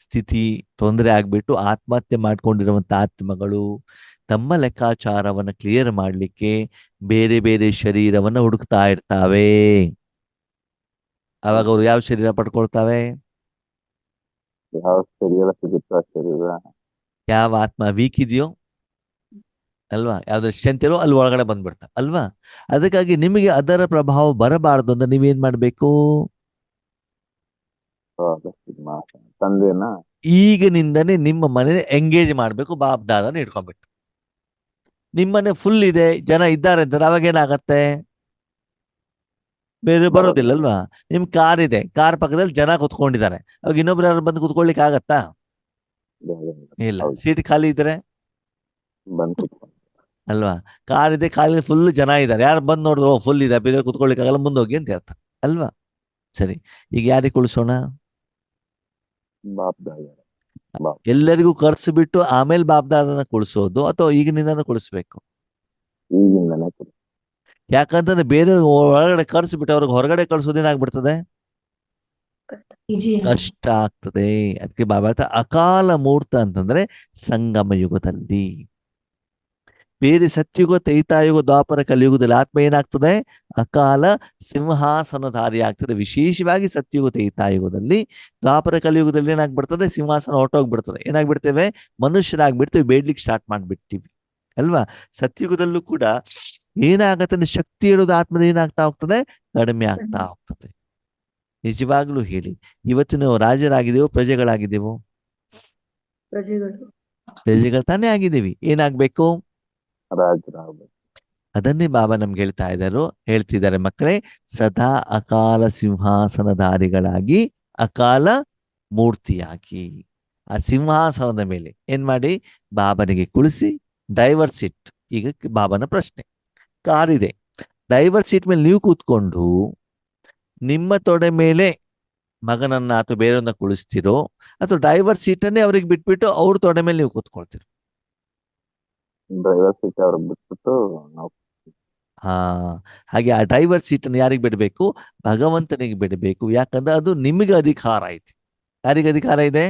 ಸ್ಥಿತಿ ತೊಂದರೆ ಆಗ್ಬಿಟ್ಟು ಆತ್ಮಹತ್ಯೆ ಮಾಡ್ಕೊಂಡಿರುವಂತ ಆತ್ಮಗಳು ತಮ್ಮ ಲೆಕ್ಕಾಚಾರವನ್ನು ಕ್ಲಿಯರ್ ಮಾಡ್ಲಿಕ್ಕೆ ಬೇರೆ ಬೇರೆ ಶರೀರವನ್ನ ಹುಡುಕ್ತಾ ಇರ್ತಾವೆ. ಅವಾಗ ಅವ್ರು ಯಾವ ಶರೀರ ಪಡ್ಕೊಳ್ತಾವೆ? ಯಾವ ಶರೀರ ಸಿಗುತ್ತಾ ಶರೀರ ಯಾವ ಆತ್ಮ ವೀಕ್ ಇದೆಯೋ ಅಲ್ವಾ, ಯಾವ್ದು ಸ್ಟ್ರೆಂತ್ ಇರೋ ಅಲ್ಲಿ ಒಳಗಡೆ ಬಂದ್ಬಿಡ್ತಾ ಅಲ್ವಾ? ಅದಕ್ಕಾಗಿ ನಿಮಗೆ ಅದರ ಪ್ರಭಾವ ಬರಬಾರದು ಅಂತ ನೀವೇನ್ ಮಾಡ್ಬೇಕು? ತಂದೆನ ಈಗಿನಿಂದನೇ ನಿಮ್ಮ ಮನೆ ಎಂಗೇಜ್ ಮಾಡ್ಬೇಕು. ಬಾಪ್ ದಾದನ ಇಟ್ಕೊಂಡ್ಬಿಟ್ಟು ನಿಮ್ಮನೆ ಫುಲ್ ಇದೆ, ಜನ ಇದ್ದಾರೆ ಅಂತಾರೆ, ಅವಾಗ ಏನಾಗತ್ತೆ? ಬೇರೆ ಬರೋದಿಲ್ಲ ಅಲ್ವಾ? ನಿಮ್ ಕಾರ್ ಇದೆ, ಕಾರ್ ಪಕ್ಕದಲ್ಲಿ ಜನ ಕುತ್ಕೊಂಡಿದ್ದಾರೆ, ಅವಾಗ ಇನ್ನೊಬ್ರು ಯಾರು ಬಂದು ಕುತ್ಕೊಳ್ಲಿಕ್ಕೆ ಆಗತ್ತಾ? ಇಲ್ಲ. ಸೀಟ್ ಖಾಲಿ ಇದ್ರೆ ಬಂದು ಅಲ್ವಾ? ಕಾರ್ ಇದೆ, ಖಾಲಿ ಫುಲ್ ಜನ ಇದ್ದಾರೆ, ಯಾರು ಬಂದು ನೋಡಿದ್ರು ಫುಲ್ ಇದೆ, ಬಿದ್ರೆ ಕುತ್ಕೊಳ್ಲಿಕ್ಕೆ ಆಗಲ್ಲ, ಮುಂದೋಗಿ ಅಂತ ಹೇಳ್ತಾರೆ ಅಲ್ವಾ? ಸರಿ, ಈಗ ಯಾರಿಗೆ ಕುಳಿಸೋಣ? ಎಲ್ಲರಿಗೂ ಕರ್ಸು ಬಿಟ್ಟು ಆಮೇಲೆ ಬಾಬ್ದಾದನ ಕುಳಿಸೋದು ಅಥವಾ ಈಗಿನಿಂದ ಕುಳಿಸ್ಬೇಕು? ಈಗಿಂದನೇ. ಯಾಕಂತಂದ್ರೆ ಬೇರೆ ಒಳಗಡೆ ಕರ್ಸು ಬಿಟ್ಟು ಅವ್ರಿಗೆ ಹೊರಗಡೆ ಕಳ್ಸೋದೇನಾಗ್ಬಿಡ್ತದೆ? ಕಷ್ಟ ಆಗ್ತದೆ. ಅದಕ್ಕೆ ಬಾಬಾ ಹೇಳ್ತಾ ಅಕಾಲ ಮುಹೂರ್ತ ಅಂತಂದ್ರೆ ಸಂಗಮ ಯುಗದಲ್ಲಿ. ಬೇರೆ ಸತ್ಯುಗ, ತ್ರೈತಾಯುಗ, ದ್ವಾಪರ ಕಲಿಯುಗದಲ್ಲಿ ಆತ್ಮ ಏನಾಗ್ತದೆ? ಅಕಾಲ ಸಿಂಹಾಸನಧಾರಿ ಆಗ್ತದೆ. ವಿಶೇಷವಾಗಿ ಸತ್ಯುಗ, ತ್ರೈತಾಯುಗದಲ್ಲಿ. ದ್ವಾಪರ ಕಲಿಯುಗದಲ್ಲಿ ಏನಾಗ್ಬಿಡ್ತದೆ? ಸಿಂಹಾಸನ ಹೊರಟೋಗ್ಬಿಡ್ತದೆ. ಏನಾಗ್ಬಿಡ್ತೇವೆ? ಮನುಷ್ಯರಾಗ್ಬಿಡ್ತೇವೆ, ಬೇಡ್ಲಿಕ್ಕೆ ಸ್ಟಾರ್ಟ್ ಮಾಡ್ಬಿಡ್ತೀವಿ ಅಲ್ವಾ? ಸತ್ಯುಗದಲ್ಲೂ ಕೂಡ ಏನಾಗತ್ತೆ? ಶಕ್ತಿ ಇರೋದು ಆತ್ಮದ ಏನಾಗ್ತಾ ಹೋಗ್ತದೆ? ಕಡಿಮೆ ಆಗ್ತಾ ಹೋಗ್ತದೆ. ನಿಜವಾಗ್ಲೂ ಹೇಳಿ, ಇವತ್ತು ನಾವು ರಾಜರಾಗಿದ್ದೇವೋ ಪ್ರಜೆಗಳಾಗಿದ್ದೇವೋ? ಪ್ರಜೆಗಳು ತಾನೇ ಆಗಿದ್ದೀವಿ. ಏನಾಗ್ಬೇಕು? ಅದನ್ನೇ ಬಾಬಾ ನಮ್ಗೆ ಹೇಳ್ತಿದ್ದಾರೆ ಮಕ್ಕಳೇ, ಸದಾ ಅಕಾಲ ಸಿಂಹಾಸನಧಾರಿಗಳಾಗಿ, ಅಕಾಲ ಮೂರ್ತಿಯಾಗಿ ಆ ಸಿಂಹಾಸನದ ಮೇಲೆ ಏನ್ ಮಾಡಿ? ಬಾಬನಿಗೆ ಕುಳಿಸಿ ಡ್ರೈವರ್ ಸೀಟ್. ಈಗ ಬಾಬನ ಪ್ರಶ್ನೆ, ಕಾರ್ ಇದೆ, ಡ್ರೈವರ್ ಸೀಟ್ ಮೇಲೆ ನೀವು ಕೂತ್ಕೊಂಡು ನಿಮ್ಮ ತೊಡೆ ಮೇಲೆ ಮಗನನ್ನ ಅಥವಾ ಬೇರೆಯವ್ರನ್ನ ಕುಳಿಸ್ತಿರೋ ಅಥವಾ ಡ್ರೈವರ್ ಸೀಟನ್ನೇ ಅವ್ರಿಗೆ ಬಿಟ್ಬಿಟ್ಟು ಅವ್ರ ತೊಡೆ ಮೇಲೆ ನೀವು ಕೂತ್ಕೊಳ್ತೀರೋ? ಡ್ರೈವರ್ ಸೀಟ್ ಅವ್ರಿಗೆ ಬಿಟ್ಬಿಟ್ಟು ನಾವು ಹಾ ಹಾಗೆ ಆ ಡ್ರೈವರ್ ಸೀಟನ್ನು ಯಾರಿಗೆ ಬಿಡಬೇಕು? ಭಗವಂತನಿಗೆ ಬಿಡಬೇಕು. ಯಾಕಂದ್ರೆ ಅದು ನಿಮಗೆ ಅಧಿಕಾರ ಐತಿ. ಯಾರಿಗೆ ಅಧಿಕಾರ ಇದೆ?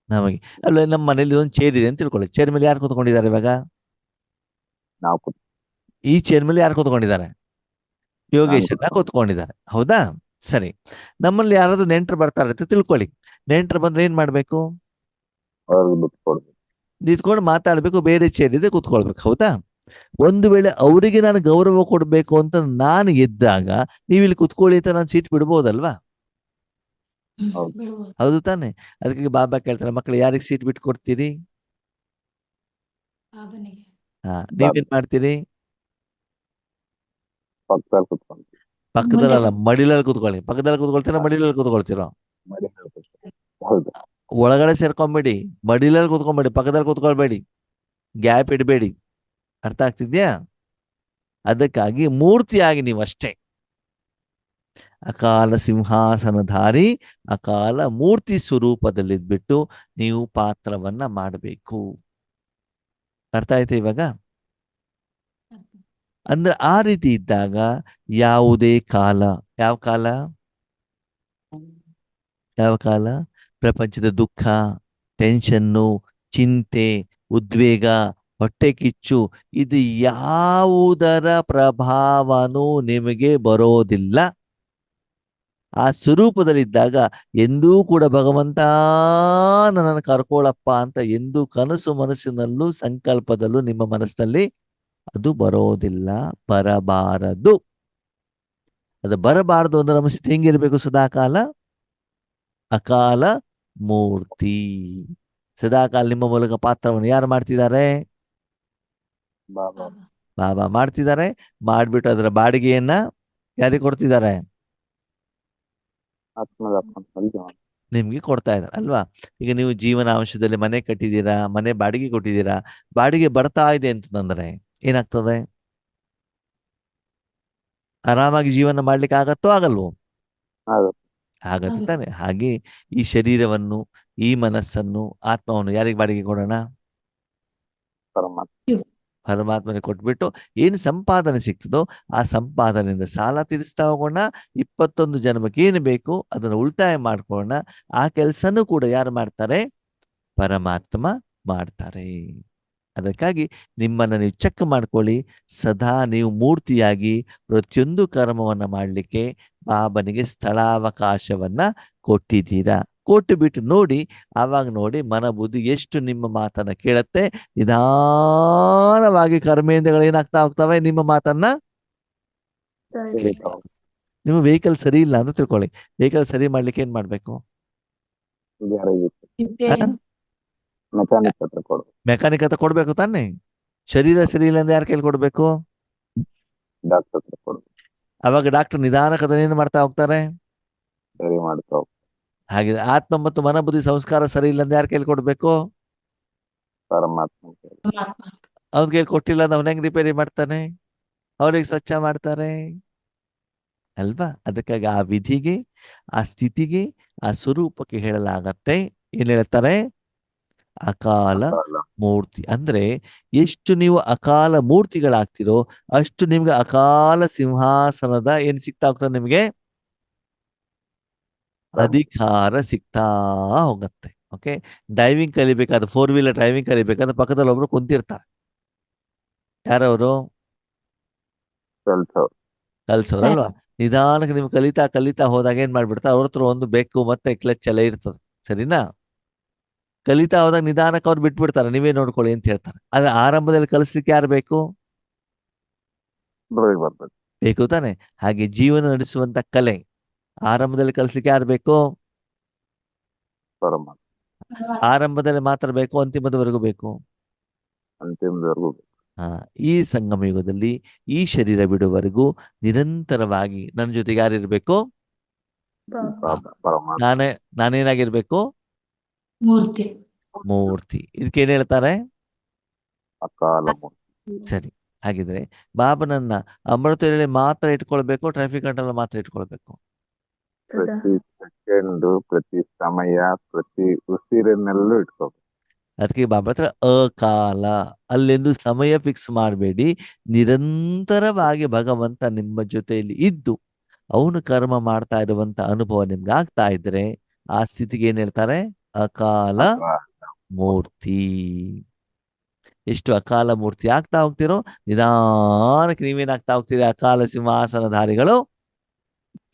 ನಮಗೆ. ಅಲ್ಲ, ನಮ್ಮ ಮನೇಲಿ ಒಂದು ಚೇರ್ ಇದೆ ಅಂತ ತಿಳ್ಕೊಳ್ಳಿ. ಚೇರ್ ಮೇಲೆ ಯಾರು ಕೂತ್ಕೊಂಡಿದ್ದಾರೆ ಇವಾಗ? ನಾವು ಕೂತ್ ಈ ಚೇರ್ ಮೇಲೆ ಯಾರು ಕೂತ್ಕೊಂಡಿದ್ದಾರೆ? ನಾನು ಯೋಗೇಶನ್ನ ಕೂತ್ಕೊಂಡು ಕೂತ್ಕೊಂಡಿದ್ದಾರೆ. ಹೌದಾ? ಸರಿ. ನಮ್ಮಲ್ಲಿ ಯಾರಾದ್ರೂ ನೆಂಟರು ಬರ್ತಾರೆ ಅಂತ ತಿಳ್ಕೊಳ್ಳಿ. ನೆಂಟರು ಬಂದ್ರೆ ಏನ್ ಮಾಡ್ಬೇಕು? ಅವ್ರಿಗೆ ಬಿಟ್ಕೊಡ್ಬೇಕು. ನಿಂತ್ಕೊಂಡು ಮಾತಾಡ್ಬೇಕು. ಬೇರೆ ಚೇರ್ ಇದೆ, ಕೂತ್ಕೊಳ್ಬೇಕು. ಹೌದಾ? ಒಂದು ವೇಳೆ ಅವರಿಗೆ ನಾನು ಗೌರವ ಕೊಡ್ಬೇಕು ಅಂತ ನಾನು ಎದ್ದಾಗ ನೀವು ಇಲ್ಲಿ ಕುತ್ಕೊಳ್ಳಿ ಅಂತ ನಾನು ಸೀಟ್ ಬಿಡ್ಬೋದಲ್ವಾ? ಹೌದು. ಬಿಡ್ಬೋದು. ಹೌದು ತಾನೆ? ಅದಕ್ಕೆ ಬಾಬಾ ಕೇಳ್ತಾರೆ, ಮಕ್ಕಳು ಯಾರಿಗೆ ಸೀಟ್ ಬಿಟ್ಟು ಕೊಡ್ತೀರಿ? ಬಾಬನಿಗೆ. ನೀವೇನ್ ಮಾಡ್ತೀರಿ? ಪಕ್ಕದಲ್ಲಿ ಕುತ್ಕೊಂಡು ಪಕ್ಕದಲ್ಲ, ಮಡಿಲಲ್ಲಿ ಕೂತ್ಕೊಳ್ಳಿ. ಪಕ್ಕದಲ್ಲಿ ಕೂತ್ಕೊಳ್ತೀರಾ, ಮಡಿಲಲ್ಲಿ ಕೂತ್ಕೊಳ್ತೀರಾ? ಮಡಿ ಮೇಲೆ ಕೂತ್ಕೊಂಡು. ಹೌದು. ಒಳಗಡೆ ಸೇರ್ಕೊಂಬೇಡಿ, ಮಡಿಲಲ್ಲಿ ಕೂತ್ಕೊಂಬೇಡಿ, ಪಕ್ಕದಲ್ಲಿ ಕೂತ್ಕೊಳ್ಬೇಡಿ, ಗ್ಯಾಪ್ ಇಡಬೇಡಿ. ಅರ್ಥ ಆಗ್ತಿದ್ಯಾ? ಅದಕ್ಕಾಗಿ ಮೂರ್ತಿಯಾಗಿ ನೀವು ಅಷ್ಟೇ. ಅಕಾಲ ಸಿಂಹಾಸನಧಾರಿ ಅಕಾಲ ಮೂರ್ತಿ ಸ್ವರೂಪದಲ್ಲಿದ್ಬಿಟ್ಟು ನೀವು ಪಾತ್ರವನ್ನ ಮಾಡಬೇಕು. ಅರ್ಥ ಆಯ್ತಾ ಇವಾಗ? ಅಂದ್ರೆ ಆ ರೀತಿ ಇದ್ದಾಗ ಯಾವುದೇ ಕಾಲ, ಯಾವ ಕಾಲ? ಯಾವ ಕಾಲ? ಪ್ರಪಂಚದ ದುಃಖ, ಟೆನ್ಷನ್ನು, ಚಿಂತೆ, ಉದ್ವೇಗ, ಹೊಟ್ಟೆ ಕಿಚ್ಚು, ಇದು ಯಾವುದರ ಪ್ರಭಾವನೂ ನಿಮಗೆ ಬರೋದಿಲ್ಲ. ಆ ಸ್ವರೂಪದಲ್ಲಿದ್ದಾಗ ಎಂದೂ ಕೂಡ ಭಗವಂತ ನನ್ನನ್ನು ಕರ್ಕೊಳ್ಳಪ್ಪ ಅಂತ ಎಂದೂ ಕನಸು ಮನಸ್ಸಿನಲ್ಲೂ ಸಂಕಲ್ಪದಲ್ಲೂ ನಿಮ್ಮ ಮನಸ್ಸಿನಲ್ಲಿ ಅದು ಬರೋದಿಲ್ಲ, ಬರಬಾರದು. ಅದು ಬರಬಾರದು ಅಂದ್ರೆ ನಮ್ಮ ಸ್ಥಿತಿ ಹೆಂಗಿರ್ಬೇಕು? ಸದಾಕಾಲ ಅಕಾಲ ಮೂರ್ತಿ. ಸದಾಕಾಲ ನಿಮ್ಮ ಮೂಲಕ ಪಾತ್ರವನ್ನು ಯಾರು ಮಾಡ್ತಿದ್ದಾರೆ? ಬಾಬಾ ಬಾಬಾ. ಬಾಬಾ ಮಾಡ್ತಿದ್ದಾರೆ. ಮಾಡ್ಬಿಟ್ಟು ಅದರ ಬಾಡಿಗೆಯನ್ನ ಯಾರಿಗೆ ಕೊಡ್ತಿದ್ದಾರೆ? ಆತ್ಮದ ಅಪ್ಪನಲ್ಲಿ ನಿಮ್ಗೆ ಕೊಡ್ತಾ ಇದ್ದಾರೆ ಅಲ್ವಾ? ಈಗ ನೀವು ಜೀವನಾಂಶದಲ್ಲಿ ಮನೆ ಕಟ್ಟಿದ್ದೀರಾ, ಮನೆ ಬಾಡಿಗೆ ಕೊಟ್ಟಿದ್ದೀರಾ, ಬಾಡಿಗೆ ಬರ್ತಾ ಇದೆ ಅಂತಂದ್ರೆ ಏನಾಗ್ತದೆ? ಆರಾಮಾಗಿ ಜೀವನ ಮಾಡ್ಲಿಕ್ಕೆ ಆಗತ್ತೋ ಆಗಲ್ವೋ? ಆಗುತ್ತೆ. ಆಗತ್ತೆ ಆಗುತ್ತೆ. ತಾನೆ? ಹಾಗೆ ಈ ಶರೀರವನ್ನು, ಈ ಮನಸ್ಸನ್ನು, ಆತ್ಮವನ್ನು ಯಾರಿಗೆ ಬಾಡಿಗೆ ಕೊಡೋಣ? ಪರಮಾತ್ಮ. ಪರಮಾತ್ಮನಿಗೆ ಕೊಟ್ಬಿಟ್ಟು ಏನು ಸಂಪಾದನೆ ಸಿಗ್ತದೋ ಆ ಸಂಪಾದನೆಯಿಂದ ಸಾಲ ತೀರಿಸ್ತಾ ಹೋಗೋಣ. 21 ಜನ್ಮಕ್ಕೆ ಏನು ಬೇಕು ಅದನ್ನು ಉಳಿತಾಯ ಮಾಡ್ಕೊಳ್ಳೋಣ. ಆ ಕೆಲಸನೂ ಕೂಡ ಯಾರು ಮಾಡ್ತಾರೆ? ಪರಮಾತ್ಮ ಮಾಡ್ತಾರೆ. ಅದಕ್ಕಾಗಿ ನಿಮ್ಮನ್ನು ನೀವು ಚೆಕ್ ಮಾಡ್ಕೊಳ್ಳಿ. ಸದಾ ನೀವು ಮೂರ್ತಿಯಾಗಿ ಪ್ರತಿಯೊಂದು ಕರ್ಮವನ್ನ ಮಾಡಲಿಕ್ಕೆ ಬಾಬನಿಗೆ ಸ್ಥಳಾವಕಾಶವನ್ನ ಕೊಟ್ಟಿದ್ದೀರಾ. ಕೊಟ್ಟು ಬಿಟ್ಟು ನೋಡಿ, ಆವಾಗ ನೋಡಿ ಮನ ಬುದ್ಧಿ ಎಷ್ಟು ನಿಮ್ಮ ಮಾತನ್ನ ಕೇಳತ್ತೆ. ನಿಧಾನವಾಗಿ ಕರ್ಮೇಂದ್ರಗಳು ಏನಾಗ್ತಾ ಹೋಗ್ತವೆ? ನಿಮ್ಮ ಮಾತನ್ನ ಸರಿ. ಕೇಳ್ತಾ ಹೋಗಿ. ನಿಮ್ಮ ವೆಹಿಕಲ್ ಸರಿ ಇಲ್ಲ ಅಂತ ತಿಳ್ಕೊಳ್ಳಿ. ವೆಹಿಕಲ್ ಸರಿ ಮಾಡ್ಲಿಕ್ಕೆ ಏನ್ ಮಾಡ್ಬೇಕು? Garage repair. ಮೆಕ್ಯಾನಿಕ್ ಹತ್ರ ಕೊಡು. ಮೆಕ್ಯಾನಿಕ್ ಹತ್ರ ಕೊಡ್ಬೇಕು ತಾನೆ? ಶರೀರ ಸರಿ ಇಲ್ಲ ಅಂದ್ರೆ ಯಾರ ಕೈಲಿ ಕೊಡ್ಬೇಕು? ಡಾಕ್ಟರ್ ಹತ್ರ ಕೊಡು. ಅವಾಗ ಡಾಕ್ಟರ್ ನಿಧಾನಕ್ಕೆ ಅದನ್ನೇನು ಮಾಡ್ತಾ ಹೋಗ್ತಾರೆ? ಸರಿ ಮಾಡ್ತಾ ಹೋಗು. ಹಾಗೆ ಆತ್ಮ ಮತ್ತು ಮನ ಬುದ್ಧಿ ಸಂಸ್ಕಾರ ಸರಿ ಇಲ್ಲ ಅಂದ್ರೆ ಯಾರ ಕೈಲಿ ಕೊಡ್ಬೇಕು? ಪರಮಾತ್ಮ ಕೇಳಿ. ಪರಮಾತ್ಮ. ಅವನ ಕೈಲಿ ಕೊಟ್ಟಿಲ್ಲ ಅಂದ್ರೆ ಅವ್ನ ಹೆಂಗ್ ರಿಪೇರಿ ಮಾಡ್ತಾನೆ? ಅವ್ರಿಗೆ ಸ್ವಚ್ಛ ಮಾಡ್ತಾರೆ ಅಲ್ವಾ? ಅದಕ್ಕಾಗಿ ಆ ವಿಧಿಗೆ, ಆ ಸ್ಥಿತಿಗೆ, ಆ ಸ್ವರೂಪಕ್ಕೆ ಹೇಳಲಾಗತ್ತೆ. ಏನ್ ಹೇಳ್ತಾರೆ? ಅಕಾಲ ಅಕಾಲ ಮೂರ್ತಿ. ಅಂದ್ರೆ ಎಷ್ಟು ನೀವು ಅಕಾಲ ಮೂರ್ತಿಗಳಾಗ್ತಿರೋ ಅಷ್ಟು ನಿಮ್ಗೆ ಅಕಾಲ ಸಿಂಹಾಸನದ ಏನ್ ಸಿಗ್ತಾ ಹೋಗ್ತದೆ? ನಿಮ್ಗೆ ಅಧಿಕಾರ ಸಿಗ್ತಾ ಹೋಗತ್ತೆ. ಓಕೆ. ಡ್ರೈವಿಂಗ್ ಕಲಿಬೇಕಾದ್ರೆ, 4 ವೀಲರ್ ಡ್ರೈವಿಂಗ್ ಕಲಿಬೇಕಾದ್ರೆ ಪಕ್ಕದಲ್ಲಿ ಒಬ್ರು ಕುಂತಿರ್ತಾರೆ. ಯಾರವರು? ಕಲ್ಸವ್ರು. ಕಲ್ಸೋರಲ್ವಾ? ನಿಧಾನಕ್ಕೆ ನೀವು ಕಲಿತಾ ಕಲಿತಾ ಹೋದಾಗ ಏನ್ ಮಾಡ್ಬಿಡ್ತಾರೆ? ಅವ್ರ ಹತ್ರ ಒಂದು ಬೆಕ್ಕು ಮತ್ತೆ ಕ್ಲಚ್ ಎಲ್ಲ ಇರ್ತದೆ. ಸರಿನಾ? ಕಲಿತಾ ಹೋದಾಗ ನಿಧಾನಕ್ಕೆ ಅವ್ರು ಬಿಟ್ಬಿಡ್ತಾರೆ, ನೀವೇ ನೋಡ್ಕೊಳ್ಳಿ ಅಂತ ಹೇಳ್ತಾರೆ. ಆದ್ರೆ ಆರಂಭದಲ್ಲಿ ಕಲಿಸ್ಲಿಕ್ಕೆ ಯಾರು ಬೇಕು? ಡ್ರೈವರ್ ಬೇಕು. ಬೇಕು ತಾನೆ? ಹಾಗೆ ಜೀವನ ನಡೆಸುವಂತ ಕಲೆ ಆರಂಭದಲ್ಲಿ ಕಲಿಸ್ಲಿಕ್ಕೆ ಯಾರು ಬೇಕು? ಪರಮಾತ್ಮ. ಆರಂಭದಲ್ಲಿ ಮಾತ್ರ ಬೇಕು, ಅಂತಿಮದವರೆಗೂ ಬೇಕು? ಅಂತಿಮದವರೆಗೂ ಬೇಕು. ಈ ಸಂಗಮ ಯುಗದಲ್ಲಿ ಈ ಶರೀರ ಬಿಡುವವರೆಗೂ ನಿರಂತರವಾಗಿ ನನ್ನ ಜೊತೆಗೆ ಯಾರಿರ್ಬೇಕು? ಬಾಬಾ ಪರಮಾತ್ಮ. ನಾನೇನಾಗಿರ್ಬೇಕು? ಮೂರ್ತಿ. ಮೂರ್ತಿ. ಇದಕ್ಕೇನ್ ಹೇಳ್ತಾರೆ? ಅಕಾಲ ಮೂರ್ತಿ. ಸರಿ. ಹಾಗಿದ್ರೆ ಬಾಬನನ್ನ ಅಮೃತದಲ್ಲಿ ಮಾತ್ರ ಇಟ್ಕೊಳ್ಬೇಕು, ಟ್ರಾಫಿಕ್ ಕಂಟ್ರೋಲ್ ಮಾತ್ರ ಇಟ್ಕೊಳ್ಬೇಕು? ಸದಾ ಪ್ರತಿ ಸೆಕೆಂಡು, ಪ್ರತಿ ಸಮಯ, ಪ್ರತಿ ಉಸಿರಿನಲ್ಲೂ ಇಟ್ಕೋಬೇಕು. ಅದಕ್ಕೆ ಬಾಬಾ ಹತ್ರ ಅಕಾಲ, ಅಲ್ಲೆಂದು ಸಮಯ ಫಿಕ್ಸ್ ಮಾಡಬೇಡಿ. ನಿರಂತರವಾಗಿ ಭಗವಂತ ನಿಮ್ಮ ಜೊತೆಯಲ್ಲಿ ಇದ್ದು ಅವನು ಕರ್ಮ ಮಾಡ್ತಾ ಇರುವಂತ ಅನುಭವ ನಿಮ್ಗೆ ಆಗ್ತಾ ಇದ್ರೆ ಆ ಸ್ಥಿತಿಗೆ ಏನ್ ಹೇಳ್ತಾರೆ? ಅಕಾಲ ಮೂರ್ತಿ. ಎಷ್ಟು ಅಕಾಲ ಮೂರ್ತಿ ಆಗ್ತಾ ಹೋಗ್ತಿರೋ ನಿಧಾನಕ್ಕೆ ನೀವೇನಾಗ್ತಾ ಹೋಗ್ತೀರಿ? ಅಕಾಲ ಸಿಂಹಾಸನಧಾರಿಗಳು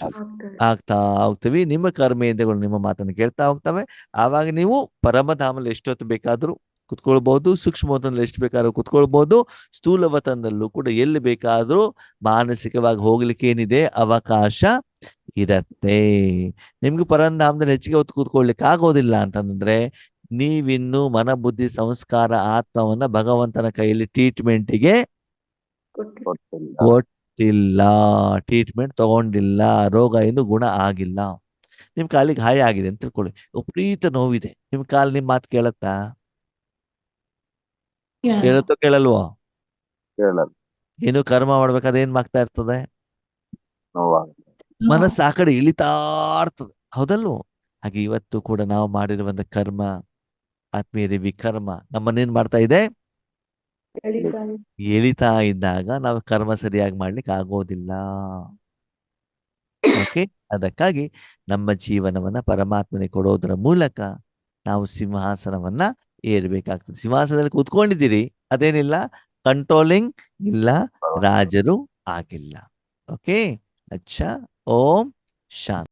ಆಗ್ತದೆ. ಆಗ್ತಾ ಹೋಗ್ತೀವಿ. ನಿಮ್ಮ ಕರ್ಮೇಂದ್ರಗಳು ನಿಮ್ಮ ಮಾತನ್ನು ಕೇಳ್ತಾ ಹೋಗ್ತವೆ. ಆವಾಗ ನೀವು ಪರಮಧಾಮಲ್ಲಿ ಎಷ್ಟೊತ್ತು ಬೇಕಾದ್ರೂ ಕುತ್ಕೊಳ್ಬಹುದು, ಸೂಕ್ಷ್ಮವತನಲ್ಲಿ ಎಷ್ಟು ಬೇಕಾದ್ರೂ ಕುತ್ಕೊಳ್ಬಹುದು, ಸ್ಥೂಲವತನದಲ್ಲೂ ಕೂಡ ಎಲ್ಲಿ ಬೇಕಾದ್ರೂ ಮಾನಸಿಕವಾಗಿ ಹೋಗ್ಲಿಕ್ಕೆ ಏನಿದೆ ಅವಕಾಶ ಇರತ್ತೆ. ನಿಮ್ಗೆ ಪರಂಧಾಮದಲ್ಲಿ ಹೆಚ್ಚಿಗೆ ಹೊತ್ತು ಕೂತ್ಕೊಳ್ಲಿಕ್ಕೆ ಆಗೋದಿಲ್ಲ ಅಂತಂದ್ರೆ ನೀವಿನ್ನು ಮನ ಬುದ್ಧಿ ಸಂಸ್ಕಾರ ಆತ್ಮವನ್ನ ಭಗವಂತನ ಕೈಯಲ್ಲಿ ಟ್ರೀಟ್ಮೆಂಟ್ಗೆ ಕೊಟ್ಟಿದ್ದು. ಕೊಟ್ಟಿಲ್ಲ. ಕೊಟ್ಟಿಲ್ಲ, ಟ್ರೀಟ್ಮೆಂಟ್ ತಗೊಂಡಿಲ್ಲ, ರೋಗ ಇನ್ನು ಗುಣ ಆಗಿಲ್ಲ. ನಿಮ್ ಕಾಲಿಗೆ ಗಾಯ ಆಗಿದೆ ಅಂತ ತಿಳ್ಕೊಳ್ಳಿ, ವಿಪರೀತ ನೋವಿದೆ, ನಿಮ್ ಕಾಲು ನಿಮ್ ಮಾತು ಕೇಳತ್ತಾ? ಕೇಳುತ್ತೋ ಕೇಳಲ್ವೋ? ಕೇಳಲ್ಲ, ಏನು ಕರ್ಮ ಮಾಡ್ಬೇಕಾದ್ರೆ ಏನ್ ಮಾಡ್ತಾ ಇರ್ತದೆ? ನೋವಾಗುತ್ತೆ. ಮನಸ್ಸು ಆ ಕಡೆ ಇಳಿತಾ ಇರ್ತದೆ, ಹೌದಲ್ವೋ? ಹಾಗೆ ಇವತ್ತು ಕೂಡ ನಾವು ಮಾಡಿರುವಂತ ಕರ್ಮ, ಆತ್ಮೀಯರೇ, ವಿಕರ್ಮ ನಮ್ಮನ್ನೇನ್ ಮಾಡ್ತಾ ಇದೆ? ಎಳಿತಾರೆ. ಎಳಿತಾ ಇದ್ದಾಗ ನಾವು ಕರ್ಮ ಸರಿಯಾಗಿ ಮಾಡ್ಲಿಕ್ಕೆ ಆಗೋದಿಲ್ಲ. ಓಕೆ, ಅದಕ್ಕಾಗಿ ನಮ್ಮ ಜೀವನವನ್ನ ಪರಮಾತ್ಮನಿಗೆ ಕೊಡೋದರ ಮೂಲಕ ನಾವು ಸಿಂಹಾಸನವನ್ನ ಏರ್ಬೇಕಾಗ್ತದೆ. ಸಿಂಹಾಸನದಲ್ಲಿ ಕೂತ್ಕೊಂಡಿದ್ದೀರಿ, ಅದೇನಿಲ್ಲ, ಕಂಟ್ರೋಲಿಂಗ್ ಇಲ್ಲ, ರಾಜರು ಆಗಿಲ್ಲ. ಓಕೆ, ಅಚ್ಚಾ, ಓಂ ಶಾಂತಿ.